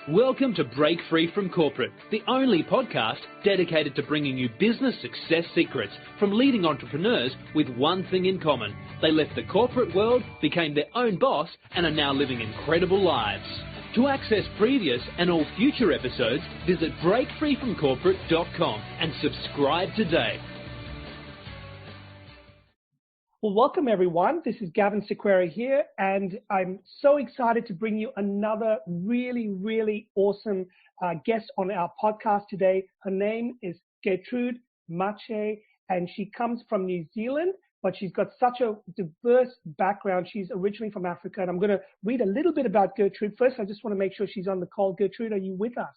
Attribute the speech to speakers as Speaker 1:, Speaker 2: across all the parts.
Speaker 1: Welcome to Break Free from Corporate, the only podcast dedicated to bringing you business success secrets from leading entrepreneurs with one thing in common. They left the corporate world, became their own boss, and are now living incredible lives. To access previous and all future episodes, visit breakfreefromcorporate.com and subscribe today.
Speaker 2: Well, welcome everyone. This is Gavin Sequeira here, and I'm so excited to bring you another really awesome guest on our podcast today. Her name is Getrude Matshe, and she comes from New Zealand, but she's got such a diverse background. She's originally from Africa, and I'm going to read a little bit about Getrude. First, I just want to make sure she's on the call. Getrude, are you with us?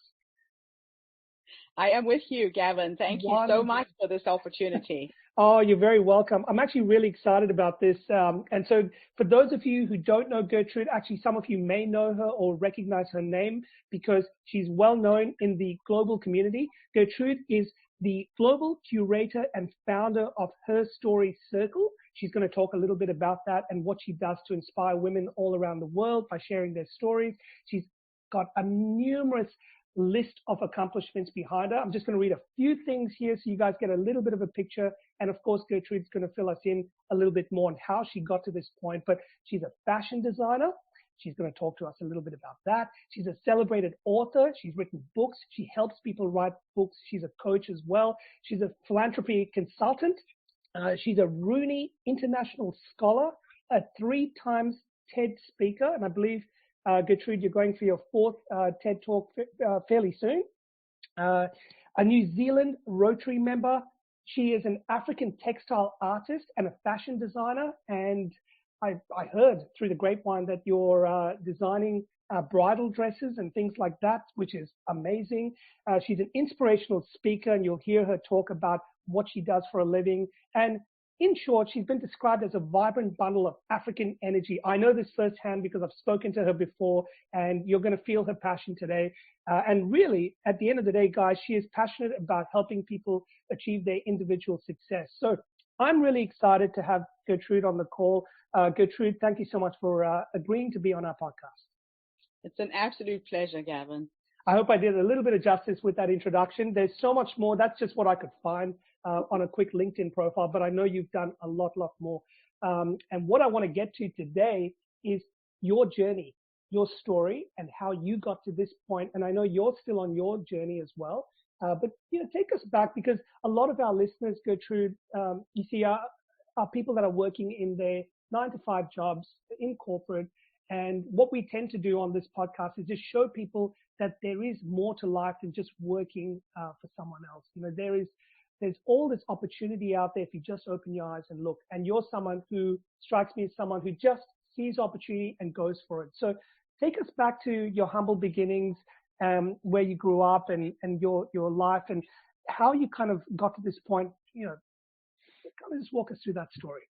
Speaker 3: I am with you, Gavin. Thank you so much for this opportunity.
Speaker 2: Oh, you're very welcome. I'm actually really excited about this. And so for those of you who don't know Getrude, actually some of you may know her or recognize her name because she's well known in the global community. Getrude is the global curator and founder of HerStory Circle. She's going to talk a little bit about that and what she does to inspire women all around the world by sharing their stories. She's got a numerous list of accomplishments behind her. I'm just going to read a few things here so you guys get a little bit of a picture. And of course, Gertrude's going to fill us in a little bit more on how she got to this point. But she's a fashion designer. She's going to talk to us a little bit about that. She's a celebrated author. She's written books. She helps people write books. She's a coach as well. She's a philanthropy consultant. She's a Rooney International Scholar, a 3 times TED speaker. And I believe Getrude, you're going for your 4th TED Talk fairly soon. A New Zealand Rotary member. She is an African textile artist and a fashion designer. And I heard through the grapevine that you're designing bridal dresses and things like that, which is amazing. She's an inspirational speaker, and you'll hear her talk about what she does for a living. And in short, she's been described as a vibrant bundle of African energy. I know this firsthand because I've spoken to her before, and you're going to feel her passion today. And really, at the end of the day, guys, she is passionate about helping people achieve their individual success. So I'm really excited to have Getrude on the call. Getrude, thank you so much for agreeing to be on our podcast.
Speaker 3: It's an absolute pleasure, Gavin.
Speaker 2: I hope I did a little bit of justice with that introduction. There's so much more. That's just what I could find on a quick LinkedIn profile, but I know you've done a lot more. And what I want to get to today is your journey, your story, and how you got to this point. And I know you're still on your journey as well. But take us back, because a lot of our listeners, Gertrude, you see, are people that are working in their 9-to-5 jobs in corporate. And what we tend to do on this podcast is just show people that there is more to life than just working for someone else. There's all this opportunity out there if you just open your eyes and look. And you're someone who strikes me as someone who just sees opportunity and goes for it. So take us back to your humble beginnings, where you grew up and your life and how you kind of got to this point. Kind of just walk us through that story.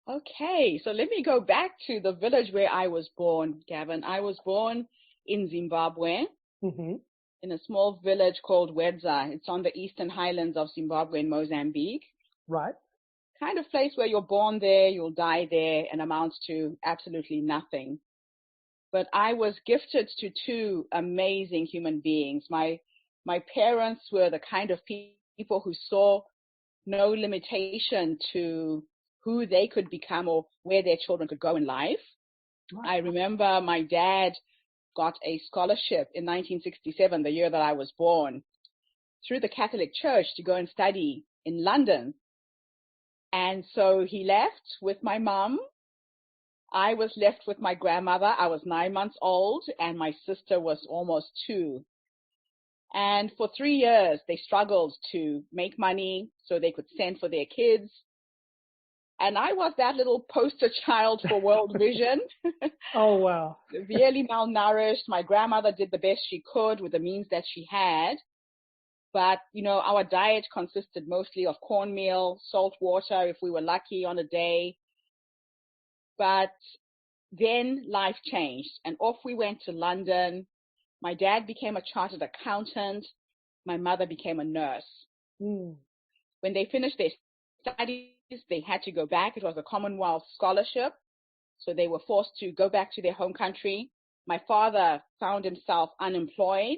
Speaker 3: Okay, so let me go back to the village where I was born, Gavin. I was born in Zimbabwe. Mm-hmm. In a small village called Wedza. It's on the eastern highlands of Zimbabwe in Mozambique.
Speaker 2: Right.
Speaker 3: Kind of place where you're born there, you'll die there, and amounts to absolutely nothing. But I was gifted to 2 amazing human beings. My parents were the kind of people who saw no limitation to who they could become or where their children could go in life. Right. I remember my dad got a scholarship in 1967, the year that I was born, through the Catholic Church to go and study in London. And so he left with my mom. I was left with my grandmother. I was 9 months old, and my sister was almost 2. And for 3 years, they struggled to make money so they could send for their kids. And I was that little poster child for World Vision.
Speaker 2: Oh, wow.
Speaker 3: Severely malnourished. My grandmother did the best she could with the means that she had. But, our diet consisted mostly of cornmeal, salt water, if we were lucky on a day. But then life changed, and off we went to London. My dad became a chartered accountant. My mother became a nurse. When they finished their studies, they had to go back. It was a Commonwealth scholarship. So they were forced to go back to their home country. My father found himself unemployed.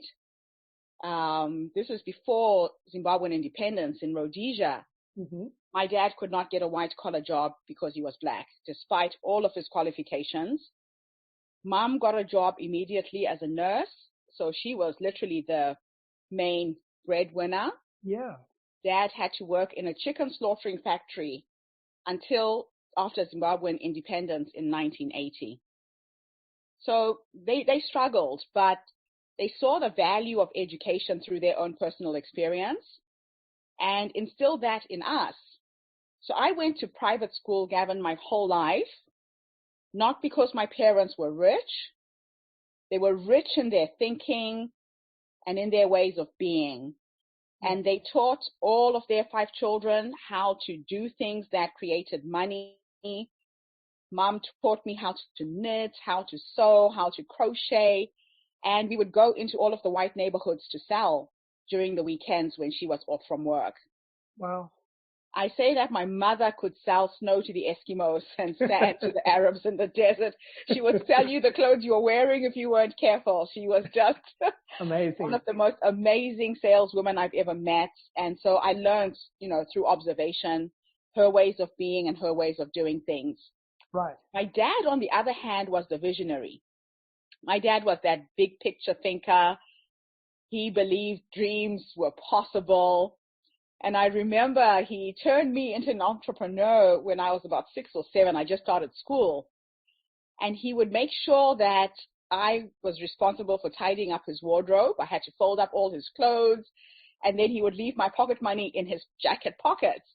Speaker 3: This was before Zimbabwean independence in Rhodesia.
Speaker 2: Mm-hmm.
Speaker 3: My dad could not get a white-collar job because he was black, despite all of his qualifications. Mom got a job immediately as a nurse, so she was literally the main breadwinner.
Speaker 2: Yeah.
Speaker 3: Dad had to work in a chicken slaughtering factory until after Zimbabwean independence in 1980. So they struggled, but they saw the value of education through their own personal experience and instilled that in us. So I went to private school, Gavin, my whole life, not because my parents were rich. They were rich in their thinking and in their ways of being. And they taught all of their 5 children how to do things that created money. Mom taught me how to knit, how to sew, how to crochet. And we would go into all of the white neighborhoods to sell during the weekends when she was off from work.
Speaker 2: Wow.
Speaker 3: I say that my mother could sell snow to the Eskimos and sand to the Arabs in the desert. She would sell you the clothes you were wearing if you weren't careful. She was just
Speaker 2: amazing.
Speaker 3: One of the most amazing saleswomen I've ever met. And so I learned, through observation, her ways of being and her ways of doing things.
Speaker 2: Right.
Speaker 3: My dad, on the other hand, was the visionary. My dad was that big picture thinker. He believed dreams were possible. And I remember he turned me into an entrepreneur when I was about 6 or 7. I just started school. And he would make sure that I was responsible for tidying up his wardrobe. I had to fold up all his clothes. And then he would leave my pocket money in his jacket pockets.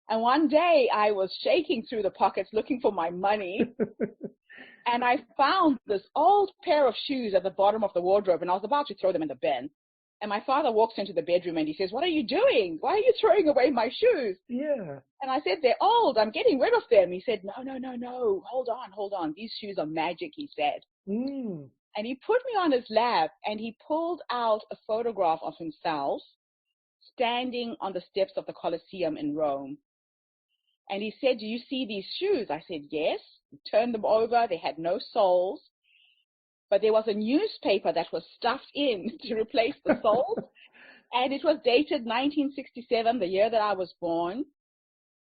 Speaker 3: And one day I was shaking through the pockets looking for my money. And I found this old pair of shoes at the bottom of the wardrobe. And I was about to throw them in the bin. And my father walks into the bedroom and he says, "What are you doing? Why are you throwing away my shoes?"
Speaker 2: Yeah.
Speaker 3: And I said, "They're old. I'm getting rid of them." He said, No. Hold on. These shoes are magic," he said.
Speaker 2: Mm.
Speaker 3: And he put me on his lap and he pulled out a photograph of himself standing on the steps of the Colosseum in Rome. And he said, "Do you see these shoes?" I said, "Yes." He turned them over. They had no soles. But there was a newspaper that was stuffed in to replace the soles. And it was dated 1967, the year that I was born.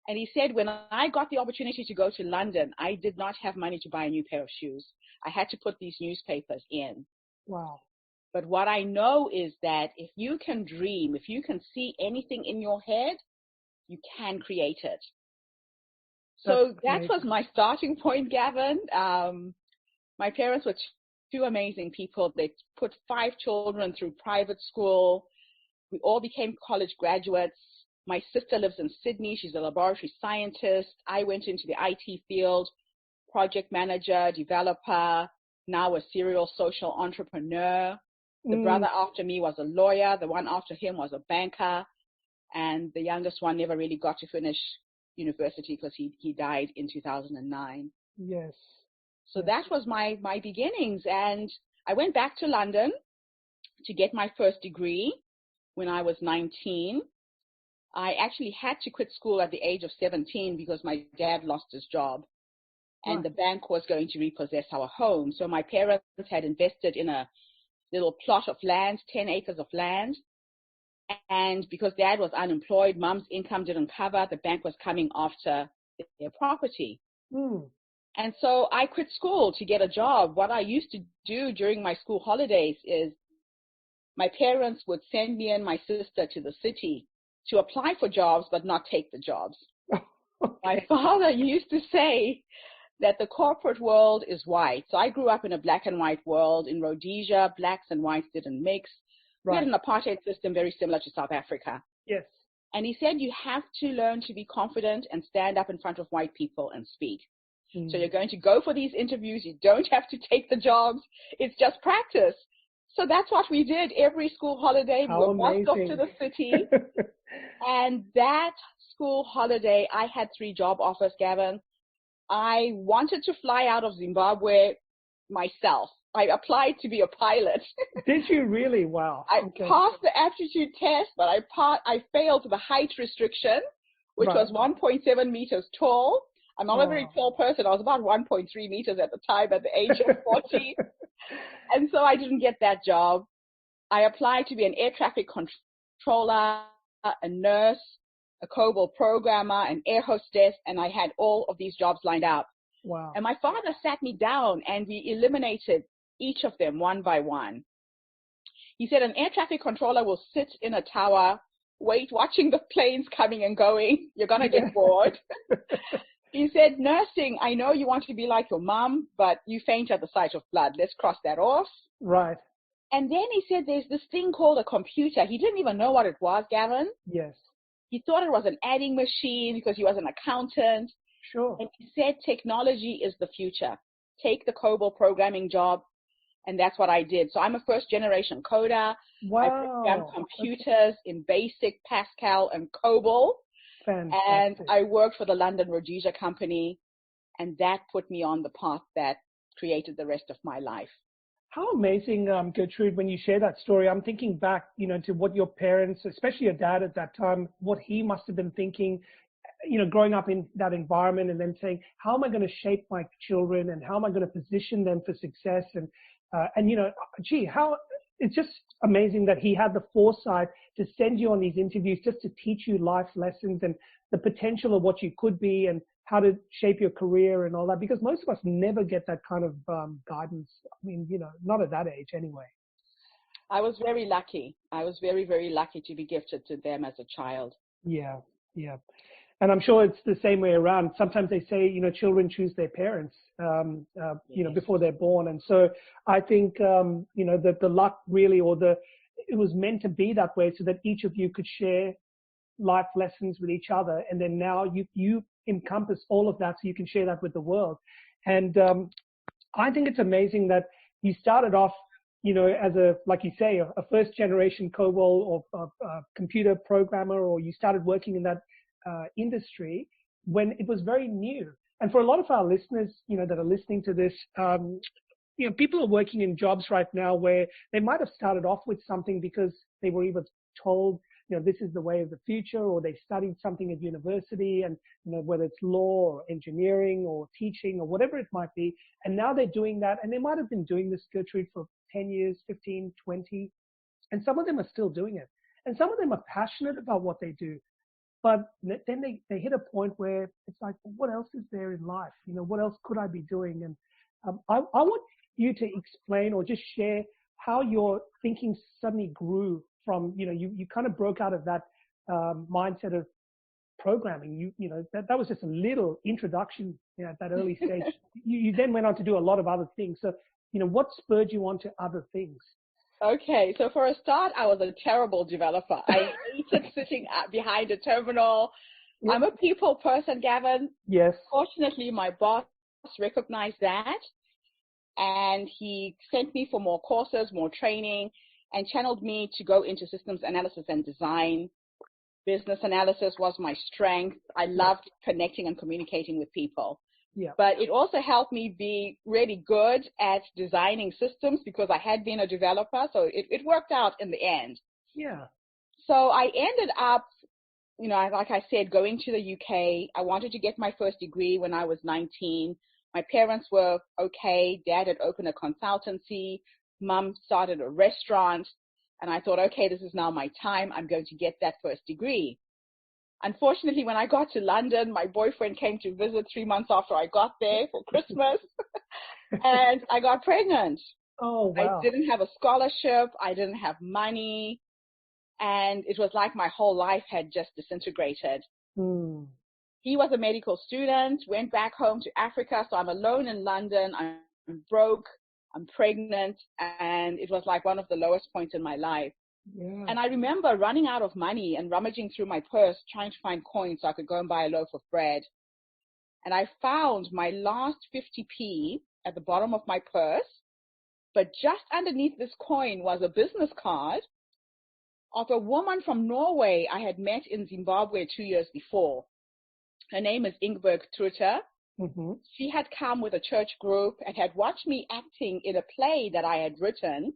Speaker 3: And he said, when I got the opportunity to go to London, I did not have money to buy a new pair of shoes. I had to put these newspapers in.
Speaker 2: Wow.
Speaker 3: But what I know is that if you can dream, if you can see anything in your head, you can create it. So that was my starting point, Gavin. My parents were two amazing people. They put 5 children through private school. We all became college graduates. My sister lives in Sydney. She's a laboratory scientist. I went into the IT field, project manager, developer, now a serial social entrepreneur. The brother after me was a lawyer. The one after him was a banker. And the youngest one never really got to finish university because he died in 2009.
Speaker 2: Yes.
Speaker 3: So that was my beginnings. And I went back to London to get my first degree when I was 19. I actually had to quit school at the age of 17 because my dad lost his job and the bank was going to repossess our home. So my parents had invested in a little plot of land, 10 acres of land. And because dad was unemployed, mom's income didn't cover, the bank was coming after their property. And so I quit school to get a job. What I used to do during my school holidays is my parents would send me and my sister to the city to apply for jobs but not take the jobs. My father used to say that the corporate world is white. So I grew up in a black and white world. In Rhodesia, blacks and whites didn't mix. We had an apartheid system very similar to South Africa.
Speaker 2: Yes.
Speaker 3: And he said you have to learn to be confident and stand up in front of white people and speak. So you're going to go for these interviews. You don't have to take the jobs. It's just practice. So that's what we did every school holiday. We were bussed off to the city. And that school holiday, I had 3 job offers, Gavin. I wanted to fly out of Zimbabwe myself. I applied to be a pilot.
Speaker 2: Did you really? Wow.
Speaker 3: I passed the aptitude test, but I failed the height restriction, which was 1.7 meters tall. I'm not a very tall person. I was about 1.3 meters at the time at the age of 40. And so I didn't get that job. I applied to be an air traffic controller, a nurse, a COBOL programmer, an air hostess, and I had all of these jobs lined up.
Speaker 2: Wow.
Speaker 3: And my father sat me down and we eliminated each of them one by one. He said an air traffic controller will sit in a tower, watching the planes coming and going. You're going to get bored. He said, nursing, I know you want to be like your mom, but you faint at the sight of blood. Let's cross that off.
Speaker 2: Right.
Speaker 3: And then he said there's this thing called a computer. He didn't even know what it was, Gavin.
Speaker 2: Yes.
Speaker 3: He thought it was an adding machine because he was an accountant.
Speaker 2: Sure.
Speaker 3: And he said technology is the future. Take the COBOL programming job. And that's what I did. So I'm a first generation coder.
Speaker 2: Wow.
Speaker 3: I program computers in BASIC, Pascal, and COBOL.
Speaker 2: Fantastic.
Speaker 3: And I worked for the London Rhodesia company. And that put me on the path that created the rest of my life.
Speaker 2: How amazing, Gertrude, when you share that story. I'm thinking back, to what your parents, especially your dad at that time, what he must have been thinking, growing up in that environment and then saying, how am I going to shape my children and how am I going to position them for success? And it's just amazing that he had the foresight to send you on these interviews just to teach you life lessons and the potential of what you could be and how to shape your career and all that, because most of us never get that kind of guidance. I mean, not at that age anyway.
Speaker 3: I was very lucky. I was very, very lucky to be gifted to them as a child.
Speaker 2: Yeah. And I'm sure it's the same way around. Sometimes they say, children choose their parents,
Speaker 3: Yes.
Speaker 2: before they're born. And so I think, that the luck really, it was meant to be that way so that each of you could share life lessons with each other. And then now you encompass all of that so you can share that with the world. And I think it's amazing that you started off, as like you say, a first generation COBOL or computer programmer, or you started working in that industry when it was very new. And for a lot of our listeners, that are listening to this, people are working in jobs right now where they might have started off with something because they were either told, this is the way of the future, or they studied something at university, and whether it's law or engineering or teaching or whatever it might be. And now they're doing that, and they might have been doing this, Gertrude, for 10 years, 15, 20, and some of them are still doing it. And some of them are passionate about what they do. But then they hit a point where it's like, well, what else is there in life? What else could I be doing? And I want you to explain or just share how your thinking suddenly grew from, you kind of broke out of that mindset of programming. That was just a little introduction at that early stage. You then went on to do a lot of other things. So, what spurred you on to other things?
Speaker 3: Okay, so for a start, I was a terrible developer. I hated sitting behind a terminal. Yep. I'm a people person, Gavin.
Speaker 2: Yes.
Speaker 3: Fortunately, my boss recognized that, and he sent me for more courses, more training, and channeled me to go into systems analysis and design. Business analysis was my strength. I loved connecting and communicating with people.
Speaker 2: Yeah.
Speaker 3: But it also helped me be really good at designing systems because I had been a developer. So it worked out in the end.
Speaker 2: Yeah.
Speaker 3: So I ended up, like I said, going to the UK. I wanted to get my first degree when I was 19. My parents were okay. Dad had opened a consultancy. Mom started a restaurant. And I thought, okay, this is now my time. I'm going to get that first degree. Unfortunately, when I got to London, my boyfriend came to visit 3 months after I got there for Christmas, and I got pregnant.
Speaker 2: Oh, wow.
Speaker 3: I didn't have a scholarship. I didn't have money. And it was like my whole life had just disintegrated.
Speaker 2: Mm.
Speaker 3: He was a medical student, went back home to Africa. So I'm alone in London. I'm broke. I'm pregnant. And it was like one of the lowest points in my life.
Speaker 2: Yeah.
Speaker 3: And I remember running out of money and rummaging through my purse, trying to find coins so I could go and buy a loaf of bread. And I found my last 50p at the bottom of my purse. But just underneath this coin was a business card of a woman from Norway I had met in Zimbabwe 2 years before. Her name is Getrude.
Speaker 2: Mm-hmm.
Speaker 3: She had come with a church group and had watched me acting in a play that I had written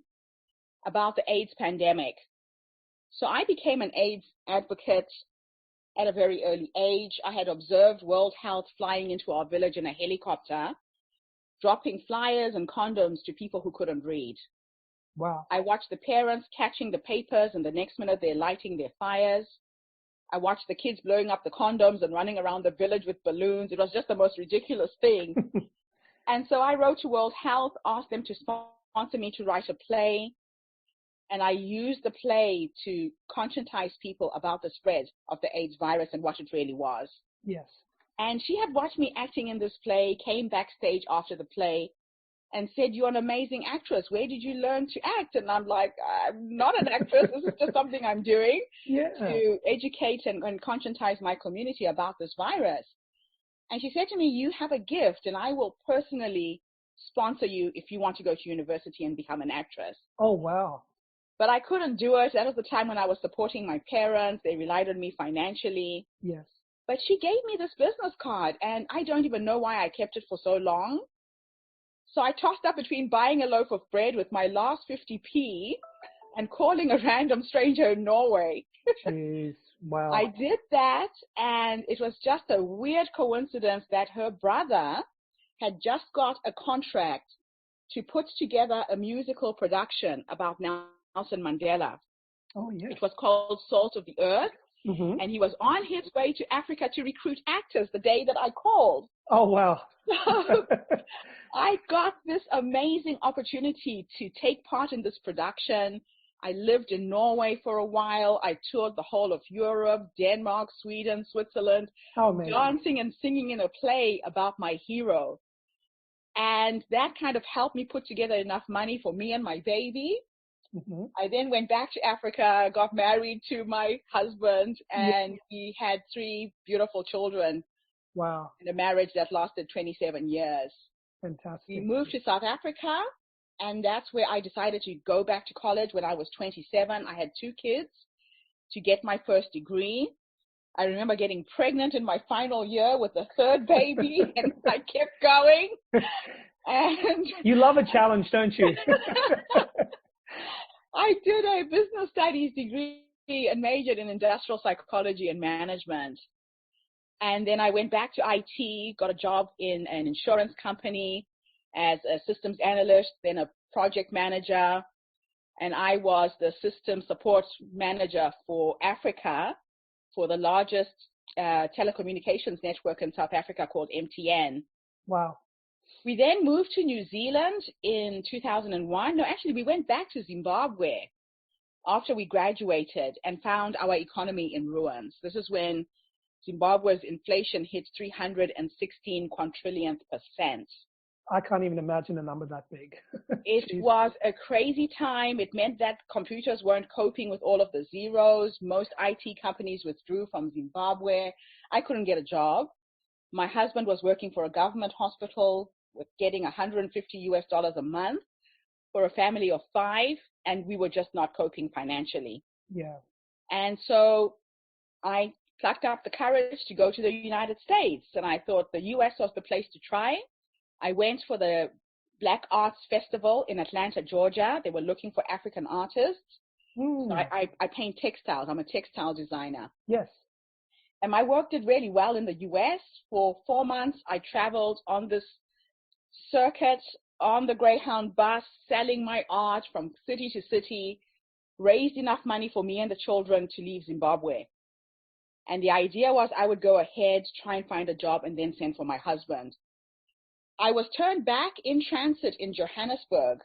Speaker 3: about the AIDS pandemic. So I became an AIDS advocate at a very early age. I had observed World Health flying into our village in a helicopter. dropping flyers and condoms to people who couldn't read.
Speaker 2: Wow.
Speaker 3: I watched the parents catching the papers, and the next minute they're lighting their fires. I watched the kids blowing up the condoms and running around the village with balloons. It was just the most ridiculous thing. And so I wrote to World Health, asked them to sponsor me to write a play. And I used the play to conscientize people about the spread of the AIDS virus and what it really was.
Speaker 2: Yes. And
Speaker 3: she had watched me acting in this play, came backstage after the play, and said, "You're an amazing actress. Where did you learn to act?" And I'm like, "I'm not an actress. This is just something I'm doing to educate and conscientize my community about this virus." And she said to me, "You have a gift, and I will personally sponsor you if you want to go to university and become an actress."
Speaker 2: Oh, wow.
Speaker 3: But I couldn't do it. That was the time when I was supporting my parents. They relied on me financially.
Speaker 2: Yes.
Speaker 3: But she gave me this business card, and I don't even know why I kept it for so long. So I tossed up between buying a loaf of bread with my last 50p and calling a random stranger in Norway.
Speaker 2: Jeez, wow.
Speaker 3: I did that, and it was just a weird coincidence that her brother had just got a contract to put together a musical production about Nelson Mandela.
Speaker 2: Oh, yeah.
Speaker 3: It was called Salt of the Earth,
Speaker 2: mm-hmm.
Speaker 3: and he was on his way to Africa to recruit actors the day that I called.
Speaker 2: Oh, wow.
Speaker 3: So I got this amazing opportunity to take part in this production. I lived in Norway for a while. I toured the whole of Europe, Denmark, Sweden, Switzerland, dancing and singing in a play about my hero. And that kind of helped me put together enough money for me and my baby.
Speaker 2: Mm-hmm.
Speaker 3: I then went back to Africa, got married to my husband, and we had 3 beautiful children.
Speaker 2: Wow.
Speaker 3: In a marriage that lasted 27 years.
Speaker 2: Fantastic.
Speaker 3: We moved to South Africa, and that's where I decided to go back to college when I was 27. I had 2 kids to get my first degree. I remember getting pregnant in my final year with the 3rd baby, and I kept going. And
Speaker 2: you love a challenge, don't you?
Speaker 3: I did a business studies degree and majored in industrial psychology and management. And then I went back to IT, got a job in an insurance company as a systems analyst, then a project manager. And I was the system support manager for Africa for the largest telecommunications network in South Africa called MTN.
Speaker 2: Wow.
Speaker 3: We then moved to New Zealand in 2001. No, actually, we went back to Zimbabwe after we graduated and found our economy in ruins. This is when Zimbabwe's inflation hit 316 quadrillionth %.
Speaker 2: I can't even imagine a number that big.
Speaker 3: It was a crazy time. It meant that computers weren't coping with all of the zeros. Most IT companies withdrew from Zimbabwe. I couldn't get a job. My husband was working for a government hospital with getting $150 a month for a family of 5, and we were just not coping financially.
Speaker 2: Yeah.
Speaker 3: And so I plucked up the courage to go to the United States, and I thought the U.S. was the place to try. I went for the Black Arts Festival in Atlanta, Georgia. They were looking for African artists. So I paint textiles. I'm a textile designer.
Speaker 2: Yes.
Speaker 3: And my work did really well in the U.S. For 4 months, I traveled on this circuit on the Greyhound bus, selling my art from city to city, raised enough money for me and the children to leave Zimbabwe. And the idea was I would go ahead, try and find a job, and then send for my husband. I was turned back in transit in Johannesburg.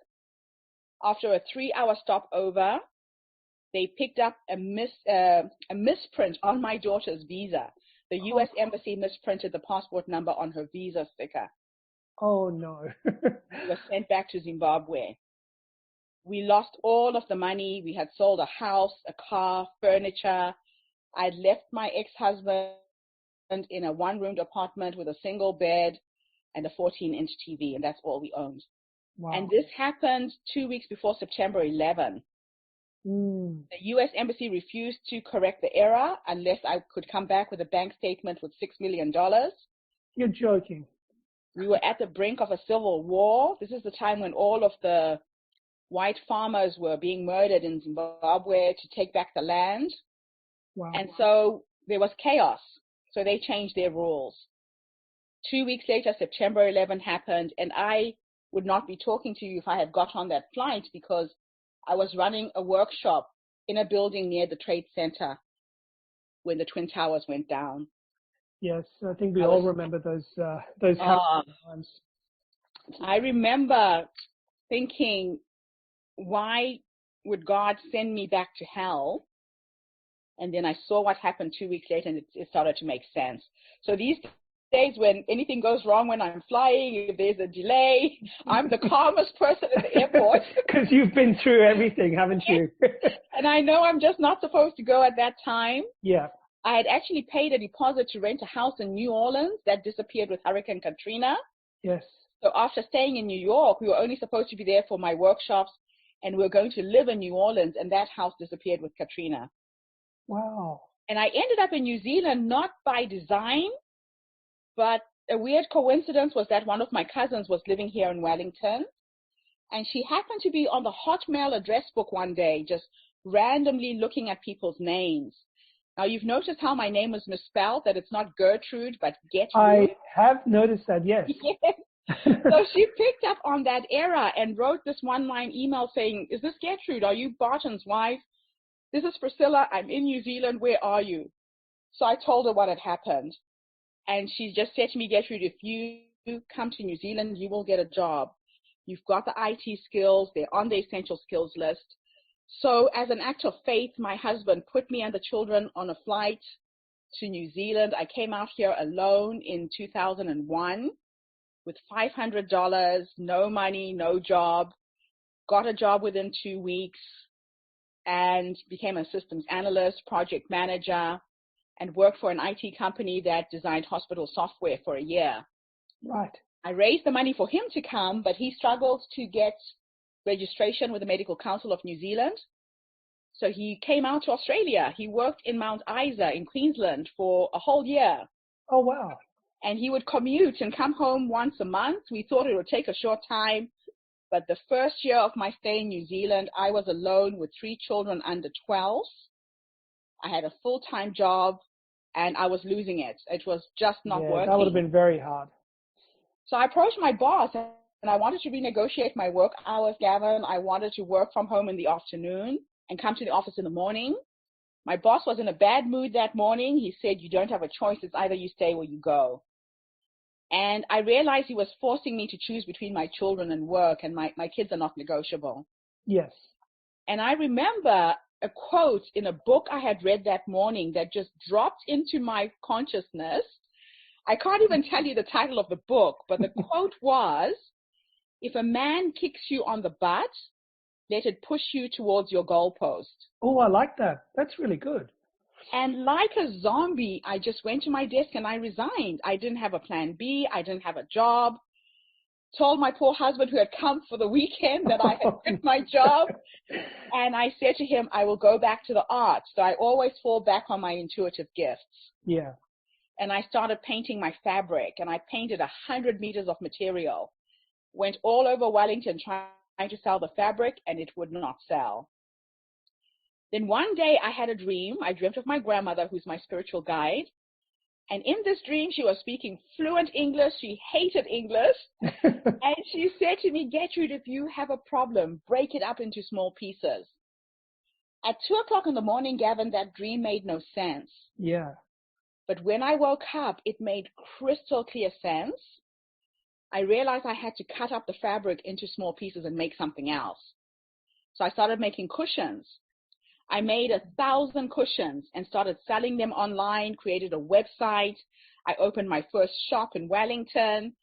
Speaker 3: After a 3-hour stopover, they picked up a misprint on my daughter's visa. The U.S. Embassy misprinted the passport number on her visa sticker.
Speaker 2: Oh, no.
Speaker 3: We were sent back to Zimbabwe. We lost all of the money. We had sold a house, a car, furniture. I'd left my ex-husband in a 1-roomed apartment with a single bed and a 14-inch TV, and that's all we owned.
Speaker 2: Wow.
Speaker 3: And this happened 2 weeks before September 11. The U.S. Embassy refused to correct the error unless I could come back with a bank statement with $6 million.
Speaker 2: You're joking.
Speaker 3: We were at the brink of a civil war. This is the time when all of the white farmers were being murdered in Zimbabwe to take back the land.
Speaker 2: Wow.
Speaker 3: And so there was chaos. So they changed their rules. 2 weeks later, September 11 happened, and I would not be talking to you if I had got on that flight, because I was running a workshop in a building near the Trade Center when the Twin Towers went down.
Speaker 2: Yes, I think we all remember those times.
Speaker 3: I remember thinking, why would God send me back to hell? And then I saw what happened 2 weeks later, and it started to make sense. So these days, when anything goes wrong when I'm flying, if there's a delay, I'm the calmest person in the airport.
Speaker 2: Because you've been through everything, haven't you?
Speaker 3: And I know I'm just not supposed to go at that time.
Speaker 2: Yeah.
Speaker 3: I had actually paid a deposit to rent a house in New Orleans that disappeared with Hurricane Katrina.
Speaker 2: Yes.
Speaker 3: So after staying in New York, we were only supposed to be there for my workshops, and we were going to live in New Orleans, and that house disappeared with Katrina.
Speaker 2: Wow.
Speaker 3: And I ended up in New Zealand, not by design, but a weird coincidence was that one of my cousins was living here in Wellington, and she happened to be on the Hotmail address book one day, just randomly looking at people's names. Now, you've noticed how my name is misspelled, that it's not Gertrude, but Getrude.
Speaker 2: I have noticed that, yes.
Speaker 3: Yes. So she picked up on that error and wrote this one-line email saying, "Is this Getrude? Are you Barton's wife? This is Priscilla. I'm in New Zealand. Where are you?" So I told her what had happened. And she just said to me, "Getrude, if you come to New Zealand, you will get a job. You've got the IT skills. They're on the essential skills list." So as an act of faith, my husband put me and the children on a flight to New Zealand. I came out here alone in 2001 with $500, no money, no job, got a job within 2 weeks, and became a systems analyst, project manager, and worked for an IT company that designed hospital software for a year.
Speaker 2: Right.
Speaker 3: I raised the money for him to come, but he struggled to get registration with the Medical Council of New Zealand. So he came out to Australia. He worked in Mount Isa in Queensland for a whole year.
Speaker 2: Oh, wow.
Speaker 3: And he would commute and come home once a month. We thought it would take a short time. But the first year of my stay in New Zealand, I was alone with 3 children under 12. I had a full-time job, and I was losing it. It was just not working.
Speaker 2: That would have been very hard.
Speaker 3: So I approached my boss, and I wanted to renegotiate my work hours, Gavin. I wanted to work from home in the afternoon and come to the office in the morning. My boss was in a bad mood that morning. He said, "You don't have a choice. It's either you stay or you go." And I realized he was forcing me to choose between my children and work, and my kids are not negotiable.
Speaker 2: Yes.
Speaker 3: And I remember a quote in a book I had read that morning that just dropped into my consciousness. I can't even tell you the title of the book, but the quote was, "If a man kicks you on the butt, let it push you towards your goalpost."
Speaker 2: Oh, I like that. That's really good.
Speaker 3: And like a zombie, I just went to my desk and I resigned. I didn't have a plan B. I didn't have a job. Told my poor husband, who had come for the weekend, that I had quit my job. And I said to him, "I will go back to the arts." So I always fall back on my intuitive gifts.
Speaker 2: Yeah.
Speaker 3: And I started painting my fabric, and I painted 100 meters of material. Went all over Wellington trying to sell the fabric, and it would not sell. Then one day I had a dream. I dreamt of my grandmother, who's my spiritual guide. And in this dream, she was speaking fluent English. She hated English. And she said to me, "Gertrude, if you have a problem, break it up into small pieces." At 2:00 in the morning, Gavin, that dream made no sense.
Speaker 2: Yeah.
Speaker 3: But when I woke up, it made crystal clear sense. I realized I had to cut up the fabric into small pieces and make something else. So I started making cushions. I made 1,000 cushions and started selling them online, created a website. I opened my first shop in Wellington,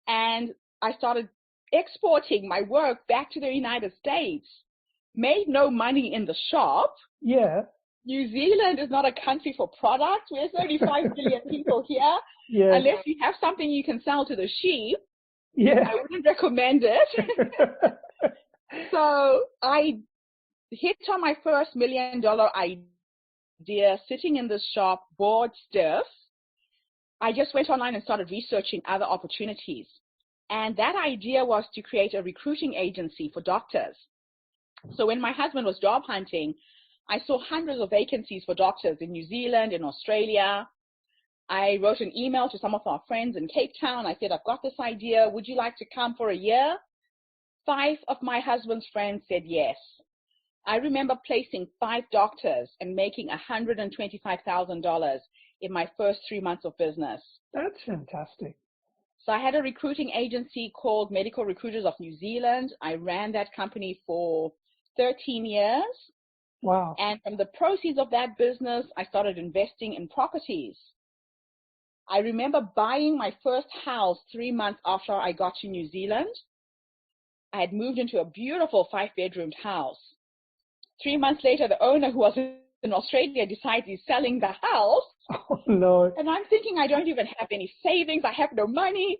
Speaker 3: and I started exporting my work back to the United States. Made no money in the shop.
Speaker 2: Yeah.
Speaker 3: New Zealand is not a country for products. There's only 5 million people here.
Speaker 2: Yeah.
Speaker 3: Unless you have something you can sell to the sheep,
Speaker 2: Yeah.
Speaker 3: I wouldn't recommend it. So I hit on my first $1 million idea, sitting in this shop, bored stiff. I just went online and started researching other opportunities. And that idea was to create a recruiting agency for doctors. So when my husband was job hunting, I saw hundreds of vacancies for doctors in New Zealand, in Australia. I wrote an email to some of our friends in Cape Town. I said, I've got this idea. Would you like to come for a year? 5 of my husband's friends said yes. I remember placing 5 doctors and making $125,000 in my first 3 months of business.
Speaker 2: That's fantastic.
Speaker 3: So I had a recruiting agency called Medical Recruiters of New Zealand. I ran that company for 13 years.
Speaker 2: Wow.
Speaker 3: And from the proceeds of that business, I started investing in properties. I remember buying my first house 3 months after I got to New Zealand. I had moved into a beautiful 5-bedroomed house. 3 months later, the owner, who was in Australia, decides he's selling the house.
Speaker 2: Oh, no.
Speaker 3: And I'm thinking, I don't even have any savings. I have no money.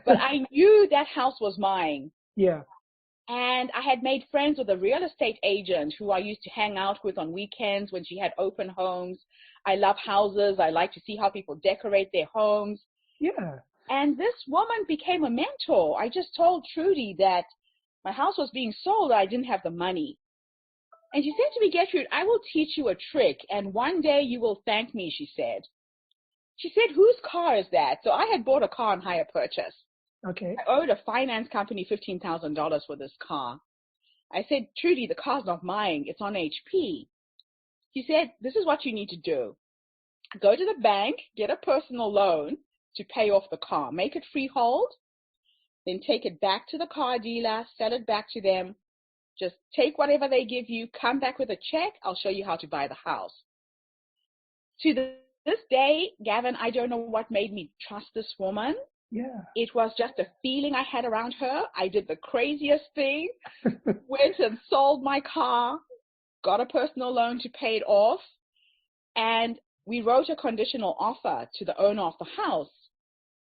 Speaker 3: But I knew that house was mine.
Speaker 2: Yeah.
Speaker 3: And I had made friends with a real estate agent who I used to hang out with on weekends when she had open homes. I love houses. I like to see how people decorate their homes.
Speaker 2: Yeah.
Speaker 3: And this woman became a mentor. I just told Trudy that my house was being sold. I didn't have the money. And she said to me, Gertrude, I will teach you a trick, and one day you will thank me, she said. She said, whose car is that? So I had bought a car on hire purchase.
Speaker 2: Okay.
Speaker 3: I owed a finance company $15,000 for this car. I said, Trudy, the car's not mine. It's on HP. She said, this is what you need to do. Go to the bank, get a personal loan to pay off the car. Make it freehold. Then take it back to the car dealer, sell it back to them. Just take whatever they give you, come back with a check. I'll show you how to buy the house. To this day, Gavin, I don't know what made me trust this woman.
Speaker 2: Yeah.
Speaker 3: It was just a feeling I had around her. I did the craziest thing, went and sold my car, got a personal loan to pay it off, and we wrote a conditional offer to the owner of the house.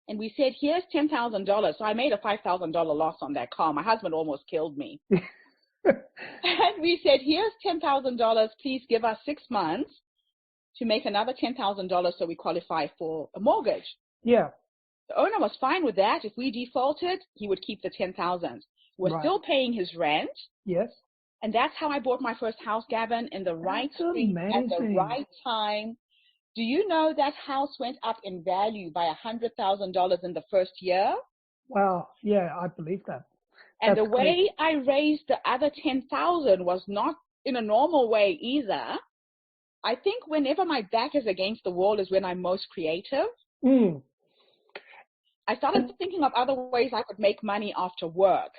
Speaker 3: And we said, here's $10,000. So I made a $5,000 loss on that car. My husband almost killed me. And we said, here's $10,000. Please give us 6 months to make another $10,000 so we qualify for a mortgage.
Speaker 2: Yeah.
Speaker 3: The owner was fine with that. If we defaulted, he would keep the $10,000. We're
Speaker 2: Right.
Speaker 3: still paying his rent.
Speaker 2: Yes.
Speaker 3: And that's how I bought my first house, Gavin, in the right street at the right time. Do you know that house went up in value by $100,000 in the first year?
Speaker 2: Wow. Yeah, I believe that.
Speaker 3: And
Speaker 2: That's
Speaker 3: the way
Speaker 2: great.
Speaker 3: I raised the other $10,000 was not in a normal way either. I think whenever my back is against the wall is when I'm most creative.
Speaker 2: Mm.
Speaker 3: I started thinking of other ways I could make money after work.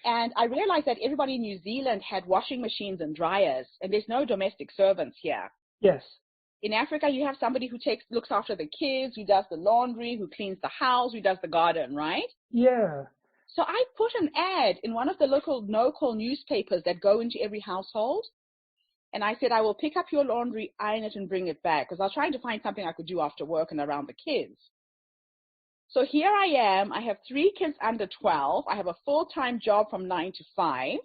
Speaker 3: And I realized that everybody in New Zealand had washing machines and dryers, and there's no domestic servants here.
Speaker 2: Yes.
Speaker 3: In Africa, you have somebody who looks after the kids, who does the laundry, who cleans the house, who does the garden, right?
Speaker 2: Yeah.
Speaker 3: So I put an ad in one of the local no-call newspapers that go into every household. And I said, I will pick up your laundry, iron it, and bring it back. Because I was trying to find something I could do after work and around the kids. So here I am. I have 3 kids under 12. I have a full-time job from 9 to 5.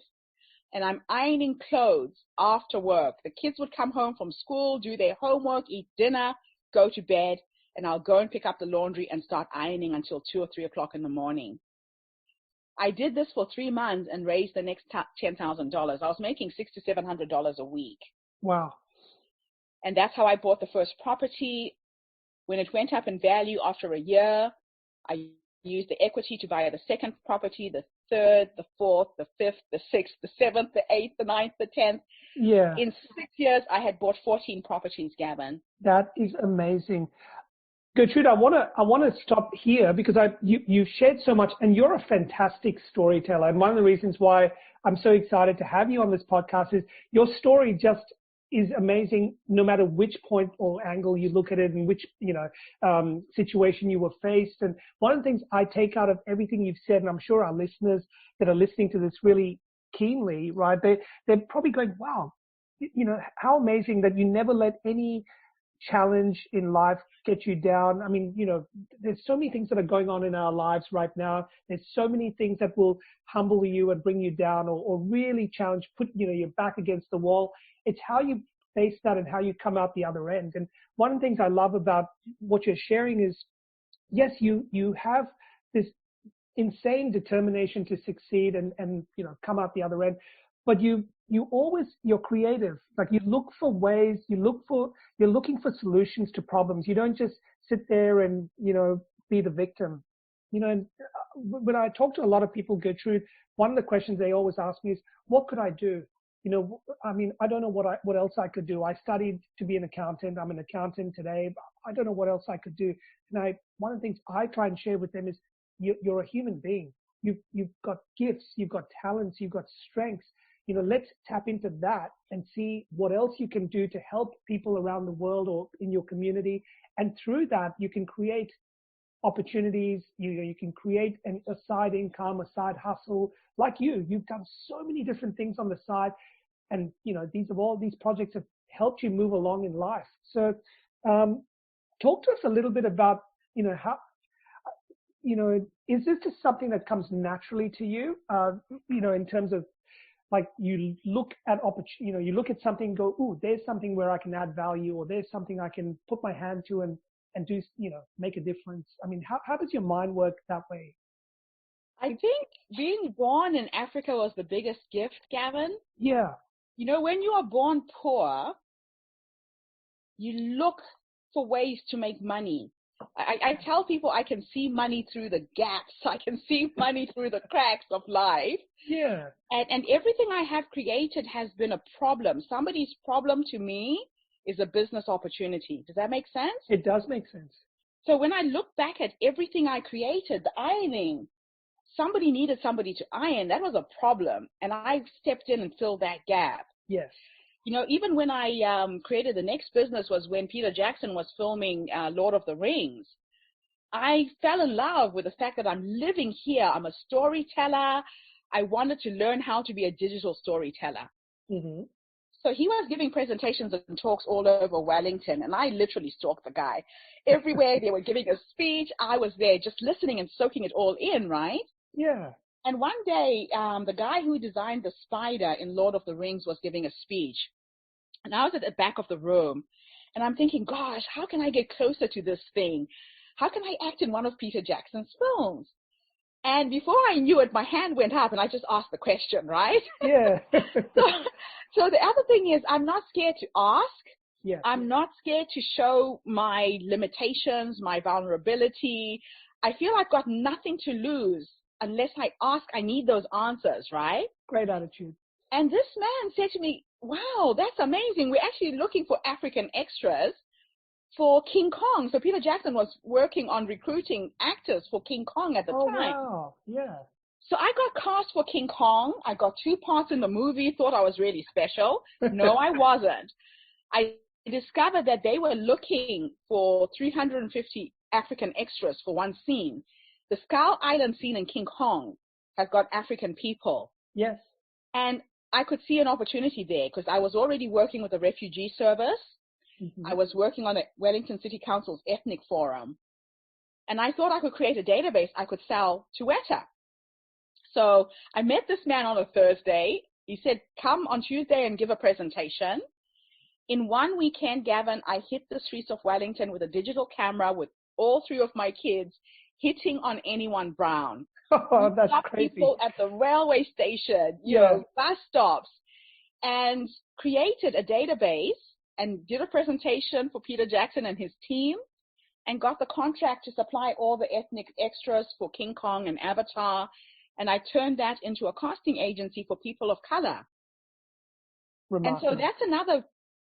Speaker 3: And I'm ironing clothes after work. The kids would come home from school, do their homework, eat dinner, go to bed. And I'll go and pick up the laundry and start ironing until 2 or 3 o'clock in the morning. I did this for 3 months and raised the next $10,000. I was making $600 to $700 a week.
Speaker 2: Wow.
Speaker 3: And that's how I bought the first property. When it went up in value after a year, I used the equity to buy the second property, the third, the fourth, the fifth, the sixth, the seventh, the eighth, the ninth, the 10th.
Speaker 2: Yeah.
Speaker 3: In 6 years, I had bought 14 properties, Gavin.
Speaker 2: That is amazing. Gertrude, I want to stop here because you've shared so much, and you're a fantastic storyteller. And one of the reasons why I'm so excited to have you on this podcast is your story just is amazing, no matter which point or angle you look at it and which situation you were faced. And one of the things I take out of everything you've said, and I'm sure our listeners that are listening to this really keenly, right? They're probably going, wow, how amazing that you never let any challenge in life get you down. I mean, there's so many things that are going on in our lives right now. There's so many things that will humble you and bring you down or really challenge, put your back against the wall. It's how you face that and how you come out the other end. And one of the things I love about what you're sharing is, yes, you have this insane determination to succeed and come out the other end, but you you're creative. Like you look for ways, you're looking for solutions to problems. You don't just sit there and, be the victim. And when I talk to a lot of people, Gertrude, one of the questions they always ask me is, what could I do? I mean, I don't know what else I could do. I studied to be an accountant. I'm an accountant today, but I don't know what else I could do. And one of the things I try and share with them is you're a human being. You've got gifts, you've got talents, you've got strengths. Let's tap into that and see what else you can do to help people around the world or in your community. And through that, you can create opportunities. You can create a side income, a side hustle. Like you've done so many different things on the side. And, these projects have helped you move along in life. So talk to us a little bit about, how, is this just something that comes naturally to you, in terms of, like you look at you look at something and go, ooh, there's something where I can add value, or there's something I can put my hand to and do, make a difference. I mean, how does your mind work that way?
Speaker 3: I think being born in Africa was the biggest gift, Gavin.
Speaker 2: Yeah.
Speaker 3: When you are born poor, you look for ways to make money. I tell people I can see money through the gaps. I can see money through the cracks of life.
Speaker 2: Yeah.
Speaker 3: And everything I have created has been a problem. Somebody's problem to me is a business opportunity. Does that make sense?
Speaker 2: It does make sense.
Speaker 3: So when I look back at everything I created, the ironing, somebody needed somebody to iron. That was a problem. And I stepped in and filled that gap.
Speaker 2: Yes.
Speaker 3: Even when I created the next business was when Peter Jackson was filming Lord of the Rings. I fell in love with the fact that I'm living here. I'm a storyteller. I wanted to learn how to be a digital storyteller.
Speaker 2: Mm-hmm.
Speaker 3: So he was giving presentations and talks all over Wellington, and I literally stalked the guy. Everywhere they were giving a speech, I was there just listening and soaking it all in, right?
Speaker 2: Yeah.
Speaker 3: And one day, the guy who designed the spider in Lord of the Rings was giving a speech. And I was at the back of the room, and I'm thinking, gosh, how can I get closer to this thing? How can I act in one of Peter Jackson's films? And before I knew it, my hand went up, and I just asked the question, right?
Speaker 2: Yeah.
Speaker 3: So the other thing is, I'm not scared to ask.
Speaker 2: Yeah.
Speaker 3: I'm not scared to show my limitations, my vulnerability. I feel I've got nothing to lose unless I ask. I need those answers, right?
Speaker 2: Great attitude.
Speaker 3: And this man said to me, wow, that's amazing. We're actually looking for African extras for King Kong. So Peter Jackson was working on recruiting actors for King Kong at the time.
Speaker 2: Wow. Yeah.
Speaker 3: So I got cast for King Kong. I got 2 parts in the movie, thought I was really special. No, I wasn't. I discovered that they were looking for 350 African extras for one scene. The Skull Island scene in King Kong has got African people.
Speaker 2: Yes.
Speaker 3: And I could see an opportunity there because I was already working with the refugee service.
Speaker 2: Mm-hmm.
Speaker 3: I was working on the Wellington City Council's ethnic forum. And I thought I could create a database I could sell to WETA. So I met this man on a Thursday. He said, come on Tuesday and give a presentation. In one weekend, Gavin, I hit the streets of Wellington with a digital camera with all 3 of my kids hitting on anyone brown.
Speaker 2: Oh, that's crazy.
Speaker 3: People at the railway station, bus stops, and created a database and did a presentation for Peter Jackson and his team and got the contract to supply all the ethnic extras for King Kong and Avatar. And I turned that into a casting agency for people of color.
Speaker 2: Remarkable.
Speaker 3: And so that's another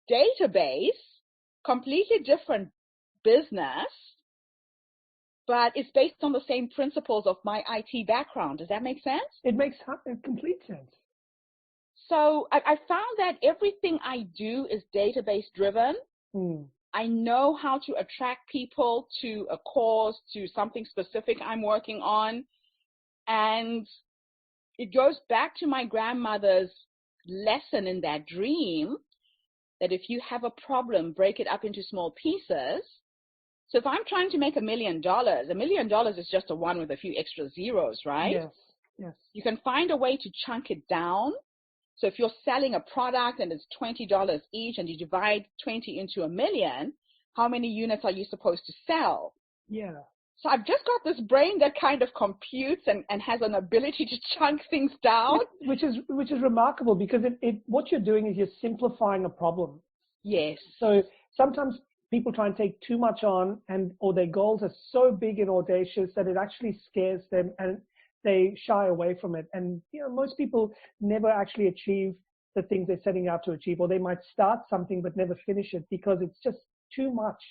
Speaker 3: database, completely different business, but it's based on the same principles of my IT background. Does that make sense?
Speaker 2: It makes complete sense.
Speaker 3: So I found that everything I do is database driven.
Speaker 2: Mm.
Speaker 3: I know how to attract people to a cause, to something specific I'm working on. And it goes back to my grandmother's lesson in that dream, that if you have a problem, break it up into small pieces. So if I'm trying to make $1 million, $1 million is just a 1 with a few extra zeros, right?
Speaker 2: Yes, yes.
Speaker 3: You can find a way to chunk it down. So if you're selling a product and it's $20 each and you divide 20 into 1 million, how many units are you supposed to sell?
Speaker 2: Yeah.
Speaker 3: So I've just got this brain that kind of computes and has an ability to chunk things down.
Speaker 2: Which is remarkable, because what you're doing is you're simplifying a problem.
Speaker 3: Yes.
Speaker 2: So sometimes people try and take too much on, or their goals are so big and audacious that it actually scares them and they shy away from it. And most people never actually achieve the things they're setting out to achieve, or they might start something but never finish it because it's just too much,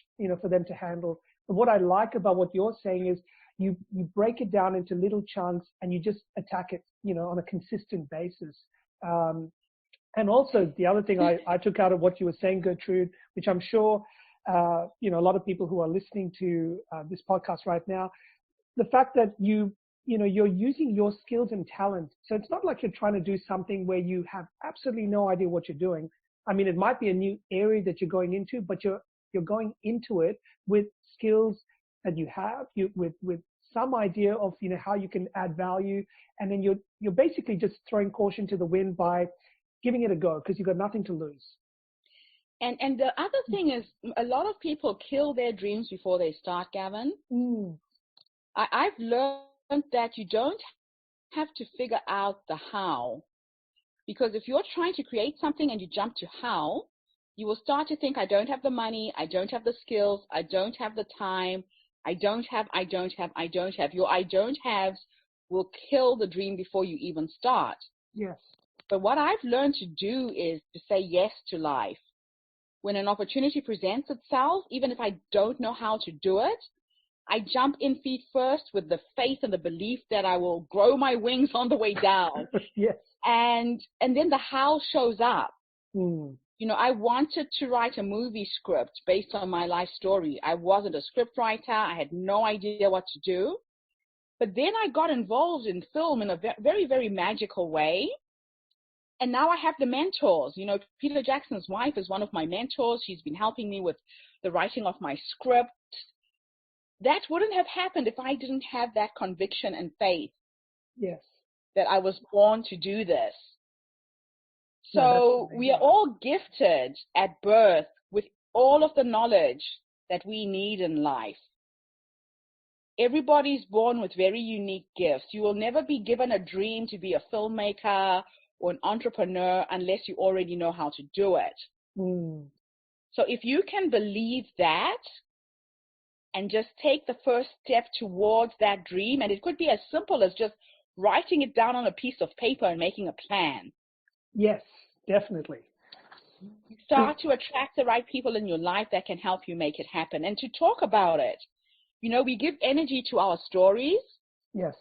Speaker 2: for them to handle. But what I like about what you're saying is you break it down into little chunks and you just attack it, on a consistent basis. And also the other thing I took out of what you were saying, Gertrude, which I'm sure, a lot of people who are listening to this podcast right now, the fact that you're using your skills and talent. So it's not like you're trying to do something where you have absolutely no idea what you're doing. I mean, it might be a new area that you're going into, but you're going into it with skills that you have, with some idea of, how you can add value. And then you're basically just throwing caution to the wind by giving it a go because you've got nothing to lose.
Speaker 3: And the other thing is, a lot of people kill their dreams before they start, Gavin. I've learned that you don't have to figure out the how, because if you're trying to create something and you jump to how, you will start to think, I don't have the money, I don't have the skills, I don't have the time, I don't have. Your I don't haves will kill the dream before you even start.
Speaker 2: Yes.
Speaker 3: But what I've learned to do is to say yes to life. When an opportunity presents itself, even if I don't know how to do it, I jump in feet first with the faith and the belief that I will grow my wings on the way down.
Speaker 2: Yes.
Speaker 3: And then the how shows up. I wanted to write a movie script based on my life story. I wasn't a script writer. I had no idea what to do. But then I got involved in film in a very, very magical way. And now I have the mentors. Peter Jackson's wife is one of my mentors. She's been helping me with the writing of my script. That wouldn't have happened if I didn't have that conviction and faith.
Speaker 2: Yes.
Speaker 3: That I was born to do this. So we are all gifted at birth with all of the knowledge that we need in life. Everybody's born with very unique gifts. You will never be given a dream to be a filmmaker or an entrepreneur unless you already know how to do it. So if you can believe that and just take the first step towards that dream, and it could be as simple as just writing it down on a piece of paper and making a plan.
Speaker 2: Yes, definitely.
Speaker 3: You start to attract the right people in your life that can help you make it happen and to talk about it. We give energy to our stories.
Speaker 2: Yes.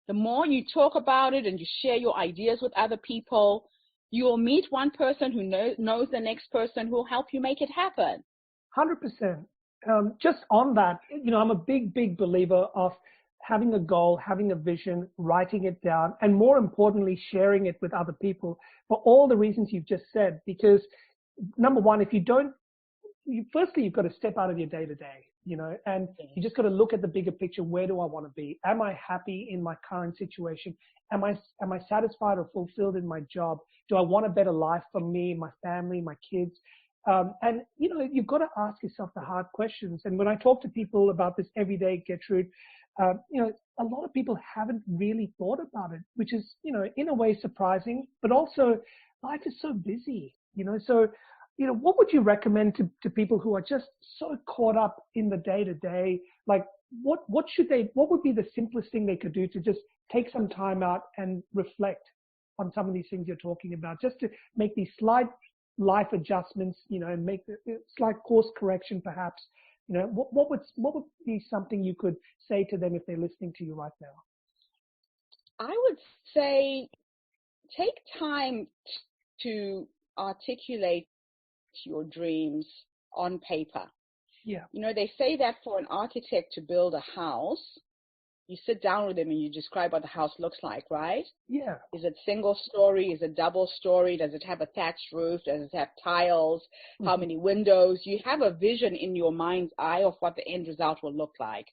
Speaker 3: The more you talk about it and you share your ideas with other people, you will meet one person who knows the next person who will help you make it happen.
Speaker 2: 100%. Just on that, I'm a big, big believer of having a goal, having a vision, writing it down, and more importantly, sharing it with other people for all the reasons you've just said. Because number one, if you don't, firstly, you've got to step out of your day-to-day, and you just got to look at the bigger picture. Where do I want to be? Am I happy in my current situation? Am I satisfied or fulfilled in my job? Do I want a better life for me, my family, my kids? And you've got to ask yourself the hard questions. And when I talk to people about this every day, Getrude, a lot of people haven't really thought about it, which is, in a way surprising, but also life is so busy, so, what would you recommend to people who are just so caught up in the day to day? Like what would be the simplest thing they could do to just take some time out and reflect on some of these things you're talking about, just to make these slight life adjustments, and make the slight course correction, perhaps? What would be something you could say to them if they're listening to you right now?
Speaker 3: I would say take time to articulate your dreams on paper.
Speaker 2: Yeah.
Speaker 3: They say that for an architect to build a house, you sit down with them and you describe what the house looks like, right?
Speaker 2: Yeah.
Speaker 3: Is it single story? Is it double story? Does it have a thatched roof? Does it have tiles? How many windows? You have a vision in your mind's eye of what the end result will look like.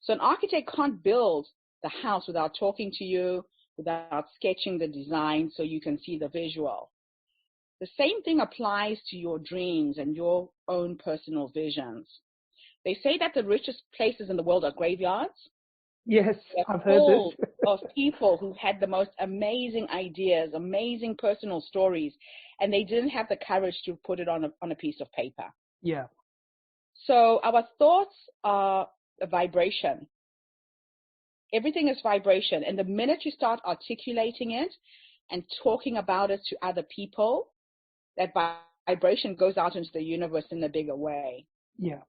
Speaker 3: So an architect can't build the house without talking to you, without sketching the design so you can see the visual. The same thing applies to your dreams and your own personal visions. They say that the richest places in the world are graveyards.
Speaker 2: Yes,
Speaker 3: They're
Speaker 2: I've heard
Speaker 3: full
Speaker 2: this.
Speaker 3: of people who had the most amazing ideas, amazing personal stories, and they didn't have the courage to put it on a piece of paper.
Speaker 2: Yeah.
Speaker 3: So our thoughts are a vibration. Everything is vibration. And the minute you start articulating it and talking about it to other people, that vibration goes out into the universe in a bigger way.
Speaker 2: Yeah.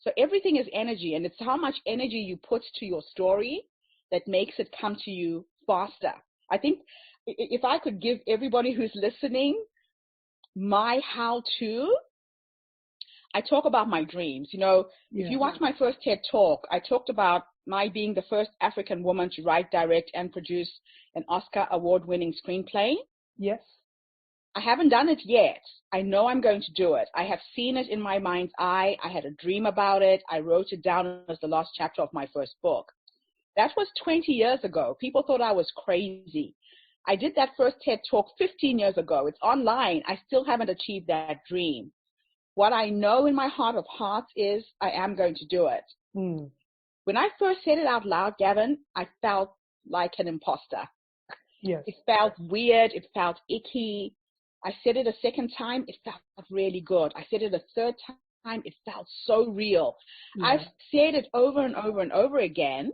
Speaker 3: So everything is energy, and it's how much energy you put to your story that makes it come to you faster. I think if I could give everybody who's listening my how-to, I talk about my dreams. You know, if you watch my first TED Talk, I talked about my being the first African woman to write, direct, and produce an Oscar award-winning screenplay.
Speaker 2: Yes.
Speaker 3: I haven't done it yet. I know I'm going to do it. I have seen it in my mind's eye. I had a dream about it. I wrote it down as the last chapter of my first book. That was 20 years ago. People thought I was crazy. I did that first TED Talk 15 years ago. It's online. I still haven't achieved that dream. What I know in my heart of hearts is I am going to do it. When I first said it out loud, Gavin, I felt like an imposter.
Speaker 2: Yes.
Speaker 3: It felt weird. It felt icky. I said it a second time. It felt really good. I said it a third time. It felt so real.
Speaker 2: Yeah.
Speaker 3: I've said it over and over and over again.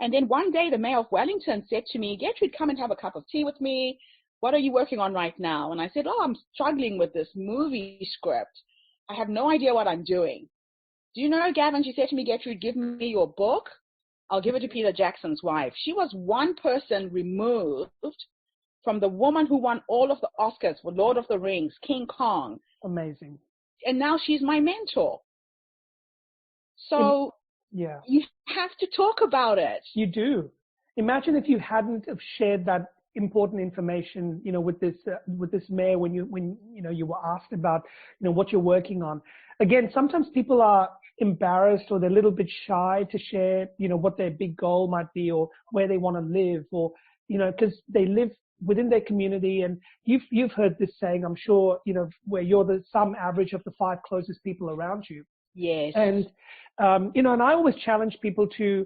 Speaker 3: And then one day the mayor of Wellington said to me, Getrude, come and have a cup of tea with me. What are you working on right now? And I said, I'm struggling with this movie script. I have no idea what I'm doing. Do you know, Gavin, she said to me, Getrude, give me your book. I'll give it to Peter Jackson's wife. She was one person removed from the woman who won all of the Oscars for Lord of the Rings, King Kong.
Speaker 2: Amazing.
Speaker 3: And now she's my mentor. So you have to talk about it.
Speaker 2: You do. Imagine if you hadn't have shared that important information, with this mayor when you were asked about, what you're working on. Again, sometimes people are embarrassed or they're a little bit shy to share, what their big goal might be or where they want to live or, because they live within their community. And you've heard this saying, I'm sure, where you're the sum average of the 5 closest people around you.
Speaker 3: Yes.
Speaker 2: And, and I always challenge people to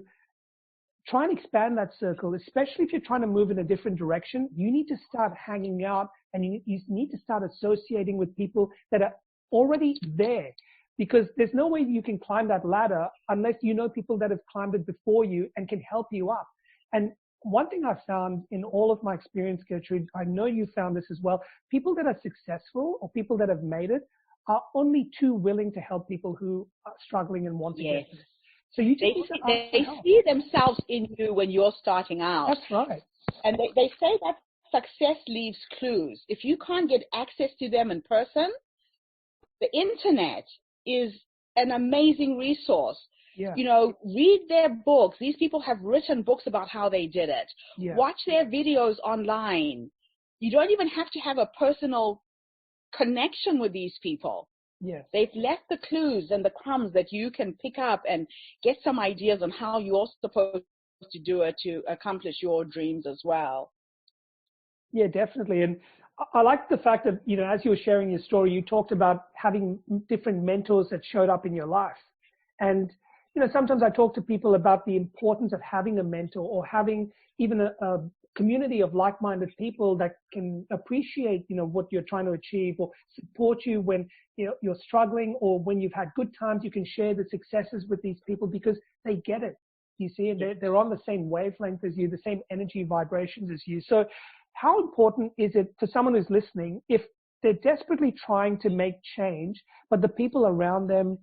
Speaker 2: try and expand that circle, especially if you're trying to move in a different direction. You need to start hanging out and you need to start associating with people that are already there, because there's no way you can climb that ladder unless you know people that have climbed it before you and can help you up. And one thing I found in all of my experience, Gertrude, I know you found this as well, people that are successful or people that have made it are only too willing to help people who are struggling and want to get there. So you just need to ask
Speaker 3: they see themselves in you when you're starting out.
Speaker 2: That's right.
Speaker 3: And they say that success leaves clues. If you can't get access to them in person, the internet is an amazing resource.
Speaker 2: Yeah.
Speaker 3: Read their books. These people have written books about how they did it.
Speaker 2: Yeah.
Speaker 3: Watch their videos online. You don't even have to have a personal connection with these people.
Speaker 2: Yes.
Speaker 3: They've left the clues and the crumbs that you can pick up and get some ideas on how you're supposed to do it to accomplish your dreams as well.
Speaker 2: Yeah, definitely. And I like the fact that, as you were sharing your story, you talked about having different mentors that showed up in your life. And, sometimes I talk to people about the importance of having a mentor or having even a community of like-minded people that can appreciate, what you're trying to achieve or support you when, you're struggling, or when you've had good times, you can share the successes with these people because they get it. You see, and they're on the same wavelength as you, the same energy vibrations as you. So how important is it for someone who's listening if they're desperately trying to make change, but the people around them,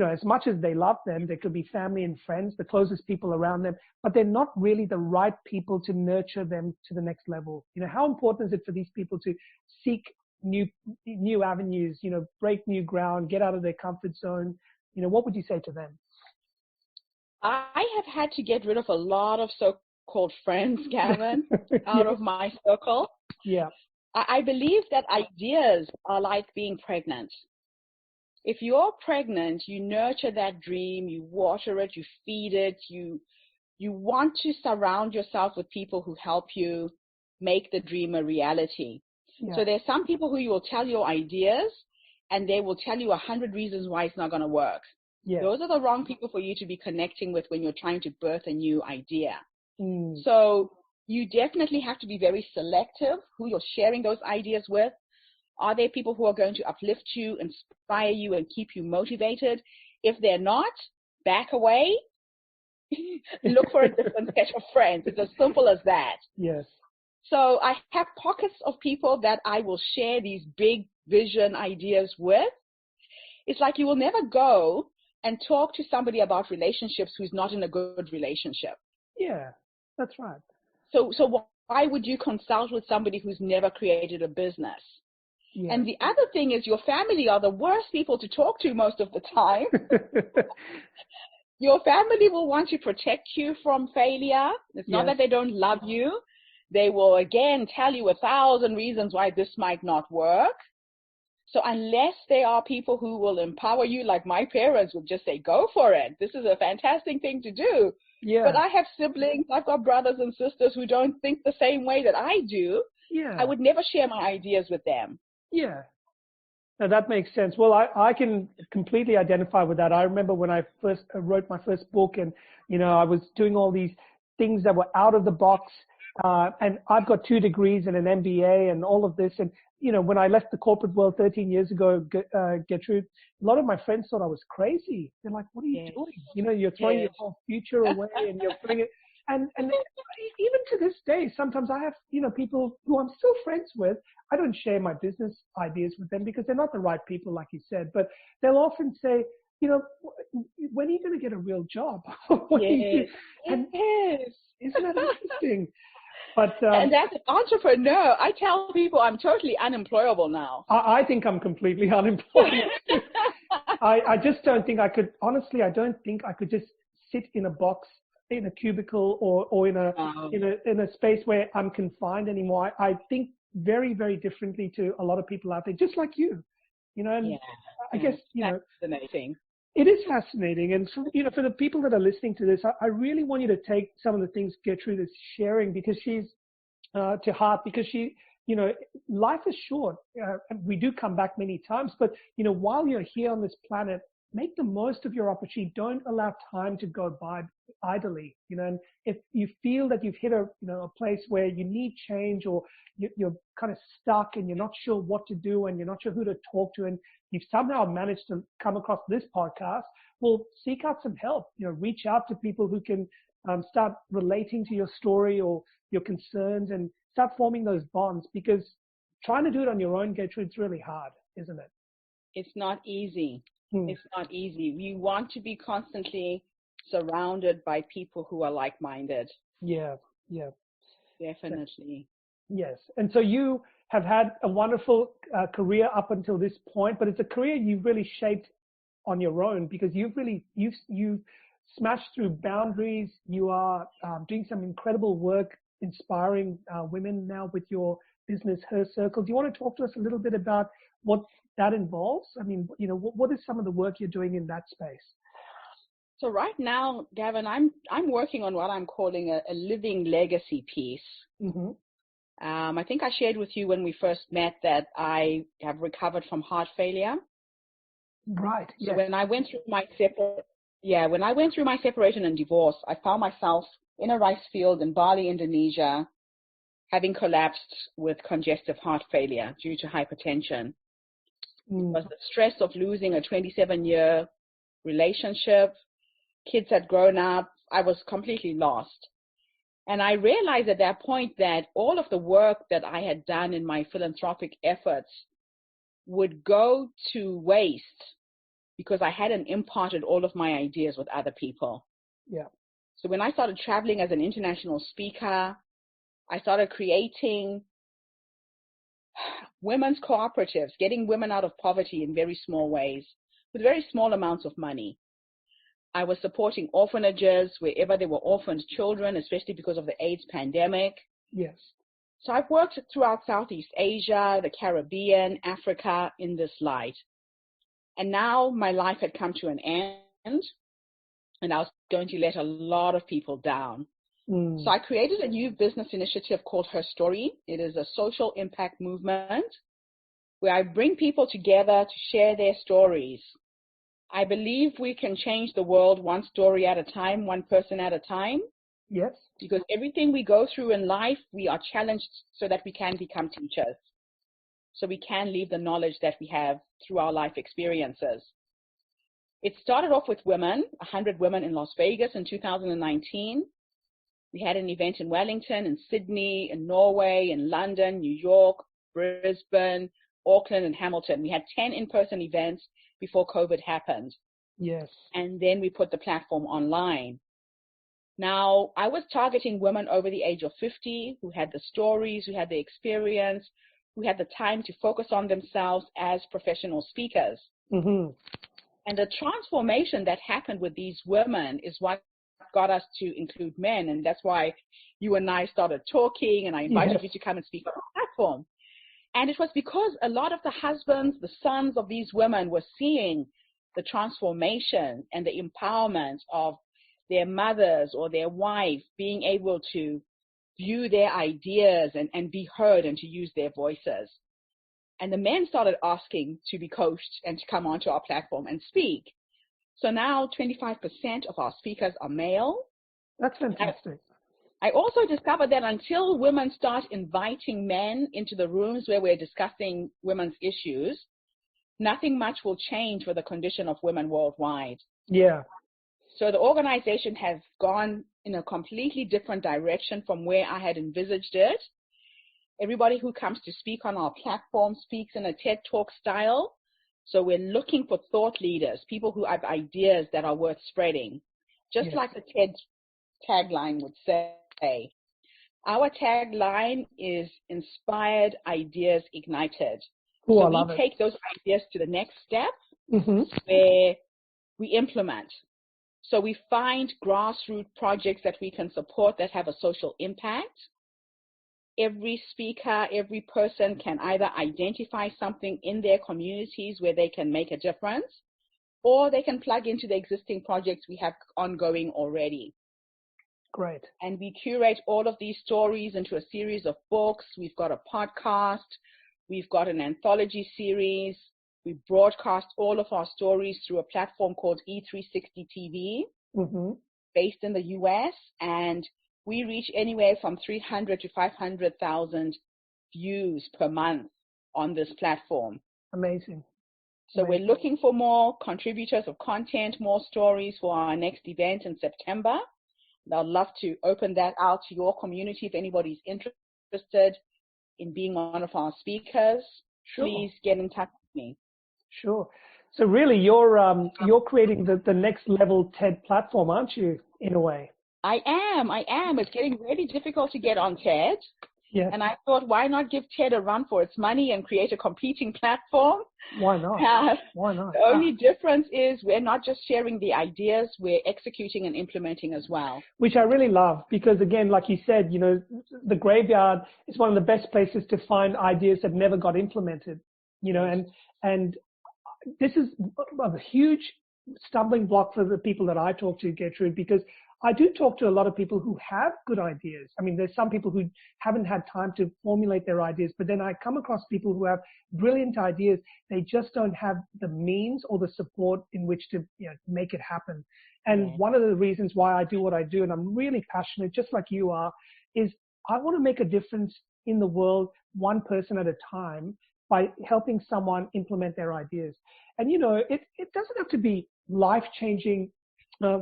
Speaker 2: as much as they love them, they could be family and friends, the closest people around them, but they're not really the right people to nurture them to the next level. How important is it for these people to seek new avenues, break new ground, get out of their comfort zone? What would you say to them?
Speaker 3: I have had to get rid of a lot of so-called friends, Gavin, out of my circle.
Speaker 2: Yeah.
Speaker 3: I believe that ideas are like being pregnant. If you're pregnant, you nurture that dream, you water it, you feed it, you want to surround yourself with people who help you make the dream a reality. Yeah. So there's some people who you will tell your ideas and they will tell you 100 reasons why it's not going to work.
Speaker 2: Yeah.
Speaker 3: Those are the wrong people for you to be connecting with when you're trying to birth a new idea.
Speaker 2: Mm.
Speaker 3: So you definitely have to be very selective who you're sharing those ideas with. Are there people who are going to uplift you, inspire you, and keep you motivated? If they're not, back away. Look for a different set of friends. It's as simple as that.
Speaker 2: Yes.
Speaker 3: So I have pockets of people that I will share these big vision ideas with. It's like you will never go and talk to somebody about relationships who's not in a good relationship.
Speaker 2: Yeah, that's right.
Speaker 3: So why would you consult with somebody who's never created a business?
Speaker 2: Yeah.
Speaker 3: And the other thing is your family are the worst people to talk to most of the time. Your family will want to protect you from failure. It's not that they don't love you. They will, again, tell you 1,000 reasons why this might not work. So unless they are people who will empower you, like my parents would just say, go for it. This is a fantastic thing to do.
Speaker 2: Yeah.
Speaker 3: But I have siblings, I've got brothers and sisters who don't think the same way that I do.
Speaker 2: Yeah.
Speaker 3: I would never share my ideas with them.
Speaker 2: Yeah. No, that makes sense. Well, I can completely identify with that. I remember when I first wrote my first book and, I was doing all these things that were out of the box. And I've got 2 degrees and an MBA and all of this. And, when I left the corporate world 13 years ago, Getrude, a lot of my friends thought I was crazy. They're like, what are you doing? You're throwing your whole future away and you're putting it. And even to this day, sometimes I have, people who I'm still friends with. I don't share my business ideas with them because they're not the right people, like you said. But they'll often say, when are you going to get a real job?
Speaker 3: Yes.
Speaker 2: Isn't that interesting? But
Speaker 3: and as an entrepreneur, I tell people I'm totally unemployable now.
Speaker 2: I think I'm completely unemployed. I just don't think I could. Honestly, I don't think I could just sit in a box, in a cubicle, or in a space where I'm confined anymore. I think very, very differently to a lot of people out there, just like you. And I guess
Speaker 3: fascinating.
Speaker 2: It is fascinating. And for the people that are listening to this, I really want you to take some of the things Getrude is sharing because she's to heart, because she, life is short. And we do come back many times, but, while you're here on this planet, make the most of your opportunity. Don't allow time to go by idly, and if you feel that you've hit a place where you need change or you're kind of stuck and you're not sure what to do and you're not sure who to talk to and you've somehow managed to come across this podcast, well, seek out some help, reach out to people who can start relating to your story or your concerns and start forming those bonds because trying to do it on your own, Gertrude, it's really hard, isn't it?
Speaker 3: It's not easy. It's not easy. We want to be constantly surrounded by people who are like-minded.
Speaker 2: Yeah.
Speaker 3: Definitely.
Speaker 2: Yes. And so you have had a wonderful career up until this point, but it's a career you've really shaped on your own because you've smashed through boundaries. You are doing some incredible work inspiring women now with your business, HerStory. Do you want to talk to us a little bit about what that involves? I mean, what is some of the work you're doing in that space?
Speaker 3: So right now, Gavin, I'm working on what I'm calling a living legacy piece.
Speaker 2: Mm-hmm.
Speaker 3: I think I shared with you when we first met that I have recovered from heart failure.
Speaker 2: Right.
Speaker 3: So when I went through my separation and divorce, I found myself in a rice field in Bali, Indonesia, having collapsed with congestive heart failure due to hypertension. It was the stress of losing a 27-year relationship. Kids had grown up. I was completely lost. And I realized at that point that all of the work that I had done in my philanthropic efforts would go to waste because I hadn't imparted all of my ideas with other people.
Speaker 2: Yeah.
Speaker 3: So when I started traveling as an international speaker, I started creating women's cooperatives, getting women out of poverty in very small ways with very small amounts of money. I was supporting orphanages wherever there were orphaned children, especially because of the AIDS pandemic.
Speaker 2: Yes.
Speaker 3: So I've worked throughout Southeast Asia, the Caribbean, Africa in this light. And now my life had come to an end, and I was going to let a lot of people down. So I created a new business initiative called HerStory. It is a social impact movement where I bring people together to share their stories I believe we can change the world one story at a time, one person at a time.
Speaker 2: Yes.
Speaker 3: Because everything we go through in life, we are challenged so that we can become teachers. So we can leave the knowledge that we have through our life experiences. It started off with women, 100 women in Las Vegas in 2019. We had an event in Wellington, in Sydney, in Norway, in London, New York, Brisbane, Auckland, and Hamilton. We had 10 in-person events before COVID happened.
Speaker 2: Yes.
Speaker 3: And then we put the platform online. Now, I was targeting women over the age of 50 who had the stories, who had the experience, who had the time to focus on themselves as professional speakers.
Speaker 2: Mm-hmm.
Speaker 3: And the transformation that happened with these women is what got us to include men. And that's why you and I started talking, and I invited you to come and speak on the platform. And it was because a lot of the husbands, the sons of these women were seeing the transformation and the empowerment of their mothers or their wife being able to view their ideas and be heard and to use their voices. And the men started asking to be coached and to come onto our platform and speak. So now 25% of our speakers are male.
Speaker 2: That's fantastic.
Speaker 3: I also discovered that until women start inviting men into the rooms where we're discussing women's issues, nothing much will change for the condition of women worldwide.
Speaker 2: Yeah.
Speaker 3: So the organization has gone in a completely different direction from where I had envisaged it. Everybody who comes to speak on our platform speaks in a TED Talk style. So we're looking for thought leaders, people who have ideas that are worth spreading, just like the TED tagline would say. Our tagline is Inspired Ideas Ignited.
Speaker 2: Ooh,
Speaker 3: so we take those ideas to the next step where we implement. So we find grassroots projects that we can support that have a social impact. Every speaker, every person can either identify something in their communities where they can make a difference, or they can plug into the existing projects we have ongoing already.
Speaker 2: Great.
Speaker 3: And we curate all of these stories into a series of books. We've got a podcast. We've got an anthology series. We broadcast all of our stories through a platform called E360 TV, based in the US. And we reach anywhere from 300 to 500,000 views per month on this platform.
Speaker 2: Amazing.
Speaker 3: So we're looking for more contributors of content, more stories for our next event in September. I'd love to open that out to your community. If anybody's interested in being one of our speakers, please get in touch with me.
Speaker 2: Sure. So really, you're creating the next level TED platform, aren't you, in a way?
Speaker 3: I am. It's getting really difficult to get on TED.
Speaker 2: Yes.
Speaker 3: And I thought, why not give TED a run for its money and create a competing platform?
Speaker 2: Why not? Why not?
Speaker 3: The only difference is we're not just sharing the ideas, we're executing and implementing as well.
Speaker 2: Which I really love because, again, like you said, the graveyard is one of the best places to find ideas that never got implemented, and this is a huge stumbling block for the people that I talk to, Getrude, because I do talk to a lot of people who have good ideas. I mean, there's some people who haven't had time to formulate their ideas, but then I come across people who have brilliant ideas. They just don't have the means or the support in which to make it happen. And one of the reasons why I do what I do, and I'm really passionate, just like you are, is I want to make a difference in the world, one person at a time, by helping someone implement their ideas. And, it doesn't have to be life-changing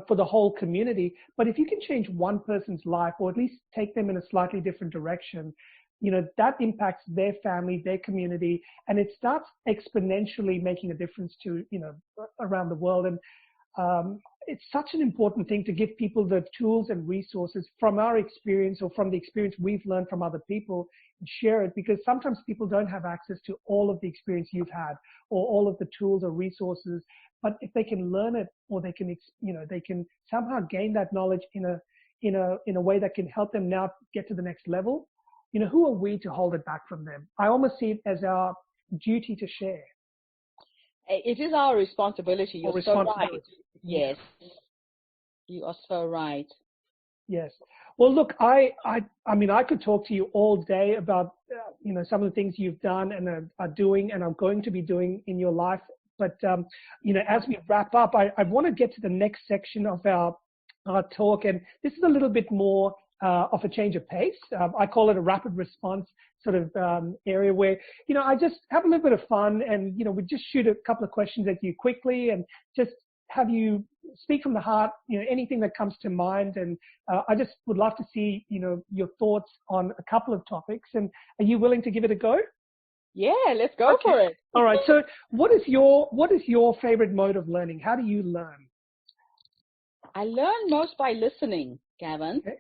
Speaker 2: for the whole community, but if you can change one person's life or at least take them in a slightly different direction, that impacts their family, their community, and it starts exponentially making a difference to, around the world. And it's such an important thing to give people the tools and resources from our experience or from the experience we've learned from other people and share it, because sometimes people don't have access to all of the experience you've had or all of the tools or resources. But if they can learn it, or they can, they can somehow gain that knowledge in a way that can help them now get to the next level, who are we to hold it back from them? I almost see it as our duty to share.
Speaker 3: It is our responsibility. You're so right. Yes, you are so right.
Speaker 2: Yes. Well, look, I mean, I could talk to you all day about, some of the things you've done and are doing and are going to be doing in your life But, as we wrap up, I want to get to the next section of our talk. And this is a little bit more of a change of pace. I call it a rapid response sort of area where, I just have a little bit of fun and, we just shoot a couple of questions at you quickly and just have you speak from the heart, anything that comes to mind. And I just would love to see, your thoughts on a couple of topics. And are you willing to give it a go?
Speaker 3: Yeah, let's go for it.
Speaker 2: All right. So what is your favorite mode of learning? How do you learn?
Speaker 3: I learn most by listening, Gavin.
Speaker 2: Okay.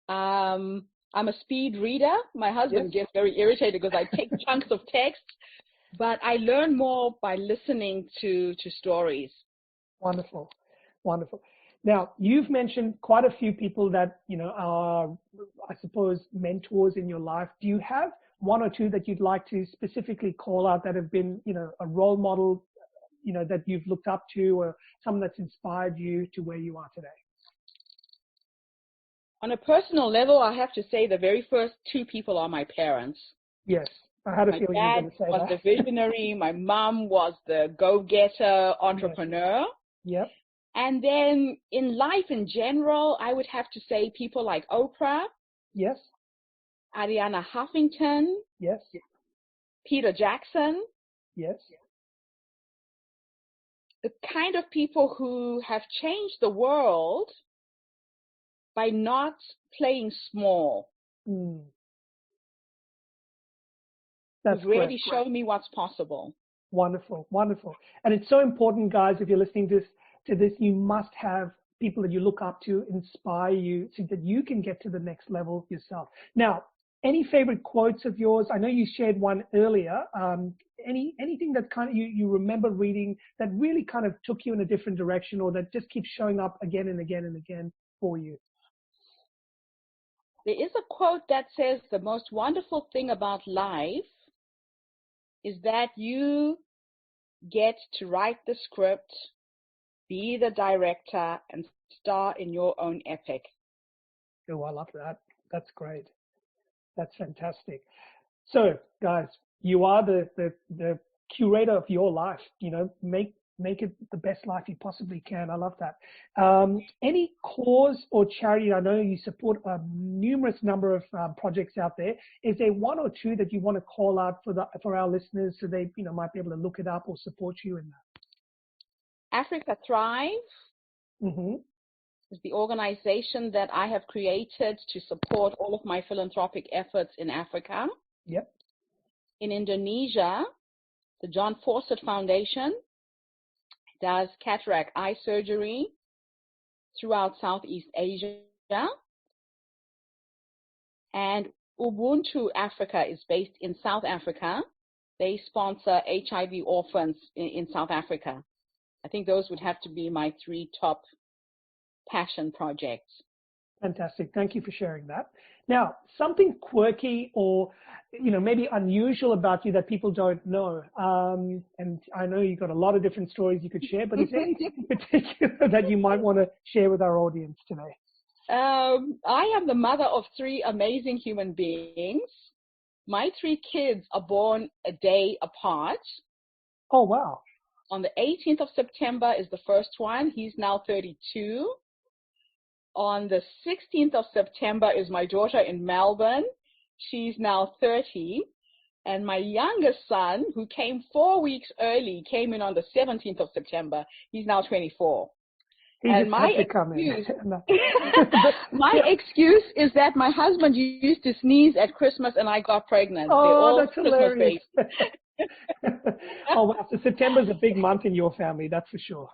Speaker 3: I'm a speed reader. My husband gets very irritated because I take chunks of text, but I learn more by listening to stories.
Speaker 2: Wonderful. Wonderful. Now, you've mentioned quite a few people that, are, I suppose, mentors in your life. Do you have one or two that you'd like to specifically call out that have been, a role model, that you've looked up to, or someone that's inspired you to where you are today?
Speaker 3: On a personal level, I have to say the very first two people are my parents.
Speaker 2: Yes, I had a feeling you were going to say that.
Speaker 3: My dad was the visionary. My mom was the go-getter entrepreneur.
Speaker 2: Yep.
Speaker 3: And then in life in general, I would have to say people like Oprah.
Speaker 2: Yes.
Speaker 3: Ariana Huffington.
Speaker 2: Yes.
Speaker 3: Peter Jackson.
Speaker 2: Yes.
Speaker 3: The kind of people who have changed the world by not playing small.
Speaker 2: That's
Speaker 3: really shown me what's possible.
Speaker 2: Wonderful, wonderful. And it's so important, guys, if you're listening to this, you must have people that you look up to, inspire you so that you can get to the next level yourself. Now, any favorite quotes of yours? I know you shared one earlier. Anything that kind of you remember reading that really kind of took you in a different direction, or that just keeps showing up again and again and again for you?
Speaker 3: There is a quote that says the most wonderful thing about life is that you get to write the script, be the director, and star in your own epic.
Speaker 2: Oh, I love that. That's great. That's fantastic. So, guys, you are the curator of your life. Make it the best life you possibly can. I love that. Any cause or charity? I know you support a numerous number of projects out there. Is there one or two that you want to call out for our listeners so they might be able to look it up or support you in that?
Speaker 3: Africa Thrive is the organization that I have created to support all of my philanthropic efforts in Africa.
Speaker 2: Yep.
Speaker 3: In Indonesia, the John Fawcett Foundation does cataract eye surgery throughout Southeast Asia. And Ubuntu Africa is based in South Africa. They sponsor HIV orphans in South Africa. I think those would have to be my three top passion projects.
Speaker 2: Fantastic. Thank you for sharing that. Now, something quirky or, maybe unusual about you that people don't know. And I know you've got a lot of different stories you could share, but is there anything in particular that you might want to share with our audience today?
Speaker 3: I am the mother of three amazing human beings. My three kids are born a day apart.
Speaker 2: Oh, wow.
Speaker 3: On the 18th of September is the first one. He's now 32. On the 16th of September is my daughter in Melbourne. She's now 30. And my youngest son, who came 4 weeks early, came in on the 17th of September. He's now 24. And my excuse is that my husband used to sneeze at Christmas and I got pregnant.
Speaker 2: Oh, that's hilarious. Oh, wow. So September's a big month in your family, that's for sure.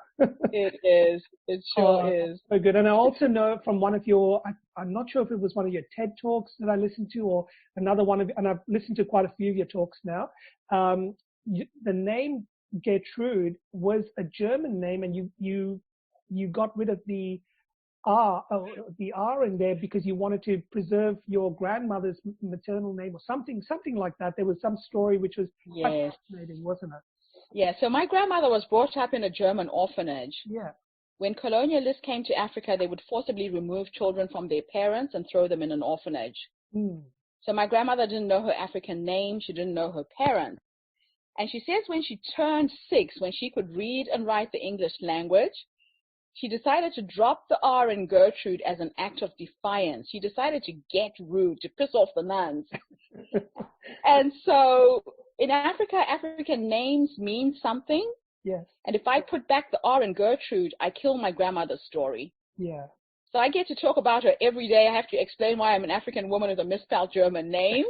Speaker 3: It is. It sure is.
Speaker 2: So good. And I also know from one of your, I'm not sure if it was one of your TED Talks that I listened to or another one of, and I've listened to quite a few of your talks now. The name Getrude was a German name, and you got rid of the R in there because you wanted to preserve your grandmother's maternal name or something like that. There was some story which was quite fascinating, wasn't it?
Speaker 3: Yeah, so my grandmother was brought up in a German orphanage.
Speaker 2: Yeah.
Speaker 3: When colonialists came to Africa, they would forcibly remove children from their parents and throw them in an orphanage. So my grandmother didn't know her African name. She didn't know her parents. And she says when she turned 6, when she could read and write the English language, she decided to drop the R in Gertrude as an act of defiance. She decided to get rude, to piss off the nuns. And so in Africa, African names mean something.
Speaker 2: Yes.
Speaker 3: And if I put back the R in Gertrude, I kill my grandmother's story.
Speaker 2: Yeah.
Speaker 3: So I get to talk about her every day. I have to explain why I'm an African woman with a misspelled German name.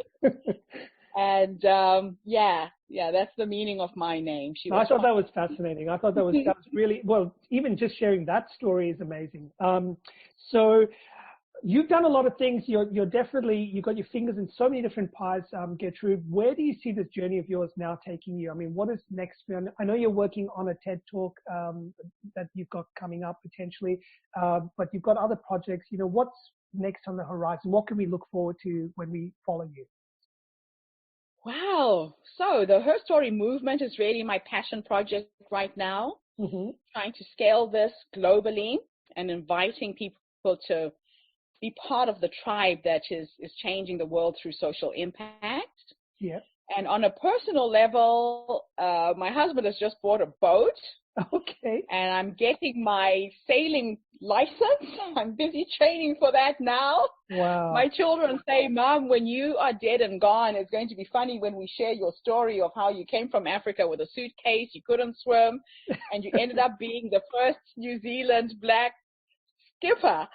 Speaker 3: And that's the meaning of my name.
Speaker 2: I thought that was fascinating. I thought that was really, well, even just sharing that story is amazing. So you've done a lot of things. You've got your fingers in so many different pies, Getrude. Where do you see this journey of yours now taking you? I mean, what is next for you? I know you're working on a TED Talk that you've got coming up potentially, but you've got other projects. You know, what's next on the horizon? What can we look forward to when we follow you?
Speaker 3: Wow. So the HerStory movement is really my passion project right now, trying to scale this globally and inviting people to be part of the tribe that is changing the world through social impact.
Speaker 2: Yeah.
Speaker 3: And on a personal level, my husband has just bought a boat.
Speaker 2: Okay.
Speaker 3: And I'm getting my sailing license. I'm busy training for that now.
Speaker 2: Wow.
Speaker 3: My children say, Mom, when you are dead and gone, it's going to be funny when we share your story of how you came from Africa with a suitcase, you couldn't swim, and you ended up being the first New Zealand black skipper.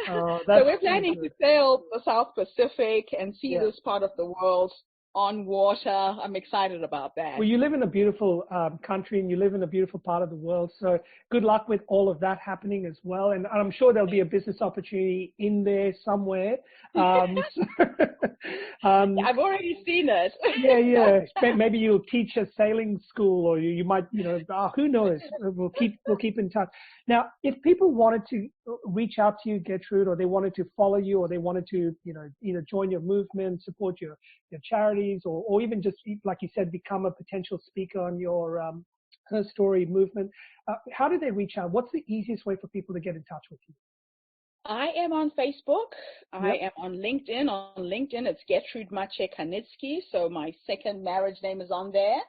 Speaker 3: So we're planning to sail the South Pacific and see this part of the world on water. I'm excited about that.
Speaker 2: Well, you live in a beautiful country and you live in a beautiful part of the world. So good luck with all of that happening as well. And I'm sure there'll be a business opportunity in there somewhere. I've
Speaker 3: already seen it.
Speaker 2: Yeah. Maybe you'll teach a sailing school, or you might, who knows? We'll keep in touch. Now, if people wanted to reach out to you, Getrude, or they wanted to follow you, or they wanted to, either join your movement, support your charities, or even just, like you said, become a potential speaker on your HerStory movement, how do they reach out? What's the easiest way for people to get in touch with you?
Speaker 3: I am on Facebook. I am on LinkedIn. On LinkedIn, it's Getrude Matshe Kanitsky. So my second marriage name is on there.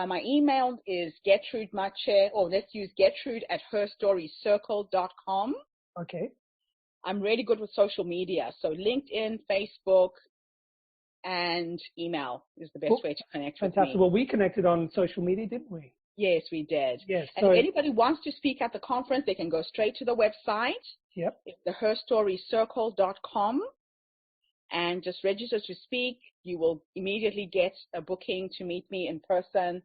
Speaker 3: My email is Getrude Matshe, or let's use Getrude at HerStoryCircle.com.
Speaker 2: Okay.
Speaker 3: I'm really good with social media. So LinkedIn, Facebook, and email is the best way to connect with me.
Speaker 2: Fantastic. Well, we connected on social media, didn't we?
Speaker 3: Yes, we did.
Speaker 2: Yes.
Speaker 3: And if anybody wants to speak at the conference, they can go straight to the website.
Speaker 2: Yep.
Speaker 3: It's the HerStoryCircle.com, and just register to speak. You will immediately get a booking to meet me in person,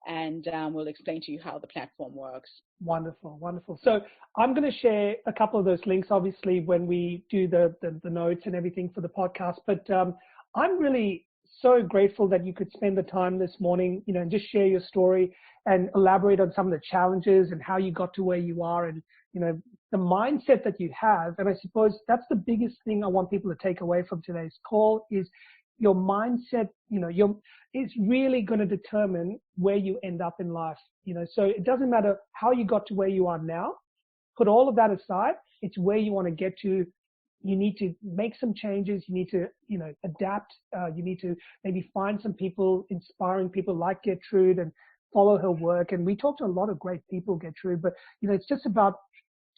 Speaker 3: and we'll explain to you how the platform works.
Speaker 2: Wonderful, wonderful. So I'm going to share a couple of those links, obviously, when we do the notes and everything for the podcast. But I'm really so grateful that you could spend the time this morning, and just share your story and elaborate on some of the challenges and how you got to where you are, and, the mindset that you have. And I suppose that's the biggest thing I want people to take away from today's call is your mindset, is really going to determine where you end up in life. So it doesn't matter how you got to where you are now. Put all of that aside. It's where you want to get to. You need to make some changes. You need to, adapt. You need to maybe find some people, inspiring people like Getrude, and follow her work. And we talked to a lot of great people, Getrude, but,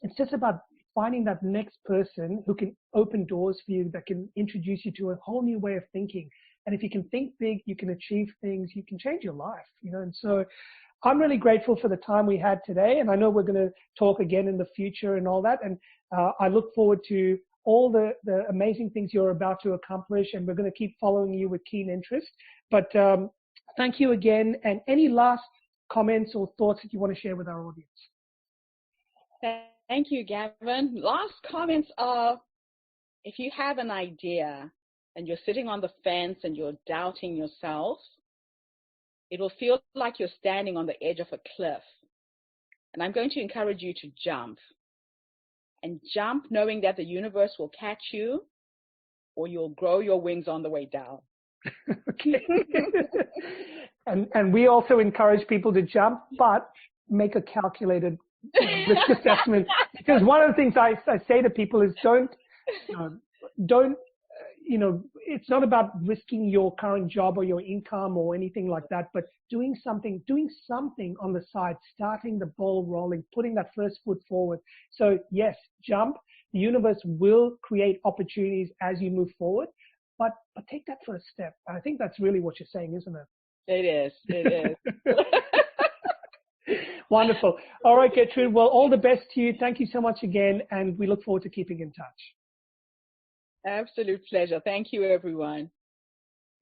Speaker 2: it's just about finding that next person who can open doors for you, that can introduce you to a whole new way of thinking. And if you can think big, you can achieve things, you can change your life, And so I'm really grateful for the time we had today. And I know we're going to talk again in the future and all that. And I look forward to all the amazing things you're about to accomplish. And we're going to keep following you with keen interest. But thank you again. And any last comments or thoughts that you want to share with our audience?
Speaker 3: Thank you, Gavin. Last comments are, if you have an idea and you're sitting on the fence and you're doubting yourself, it will feel like you're standing on the edge of a cliff. And I'm going to encourage you to jump. And jump knowing that the universe will catch you, or you'll grow your wings on the way down.
Speaker 2: Okay. And we also encourage people to jump, but make a calculated risk assessment. Because one of the things I say to people is don't it's not about risking your current job or your income or anything like that, but doing something on the side, starting the ball rolling, putting that first foot forward. So yes, jump. The universe will create opportunities as you move forward, but take that first step. I think that's really what you're saying, isn't it?
Speaker 3: It is.
Speaker 2: Wonderful. All right, Getrude. Well, all the best to you. Thank you so much again, and we look forward to keeping in touch.
Speaker 3: Absolute pleasure. Thank you, everyone.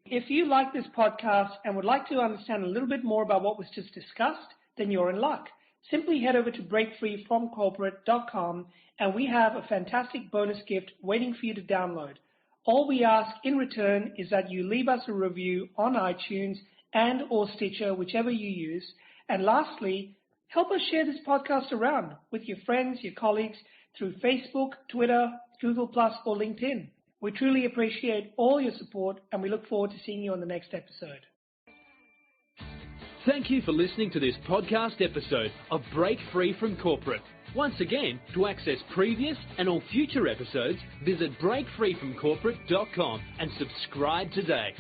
Speaker 2: If you like this podcast and would like to understand a little bit more about what was just discussed, then you're in luck. Simply head over to breakfreefromcorporate.com and we have a fantastic bonus gift waiting for you to download. All we ask in return is that you leave us a review on iTunes and or Stitcher, whichever you use. And lastly, help us share this podcast around with your friends, your colleagues through Facebook, Twitter, Google+, or LinkedIn. We truly appreciate all your support and we look forward to seeing you on the next episode.
Speaker 1: Thank you for listening to this podcast episode of Break Free from Corporate. Once again, to access previous and all future episodes, visit breakfreefromcorporate.com and subscribe today.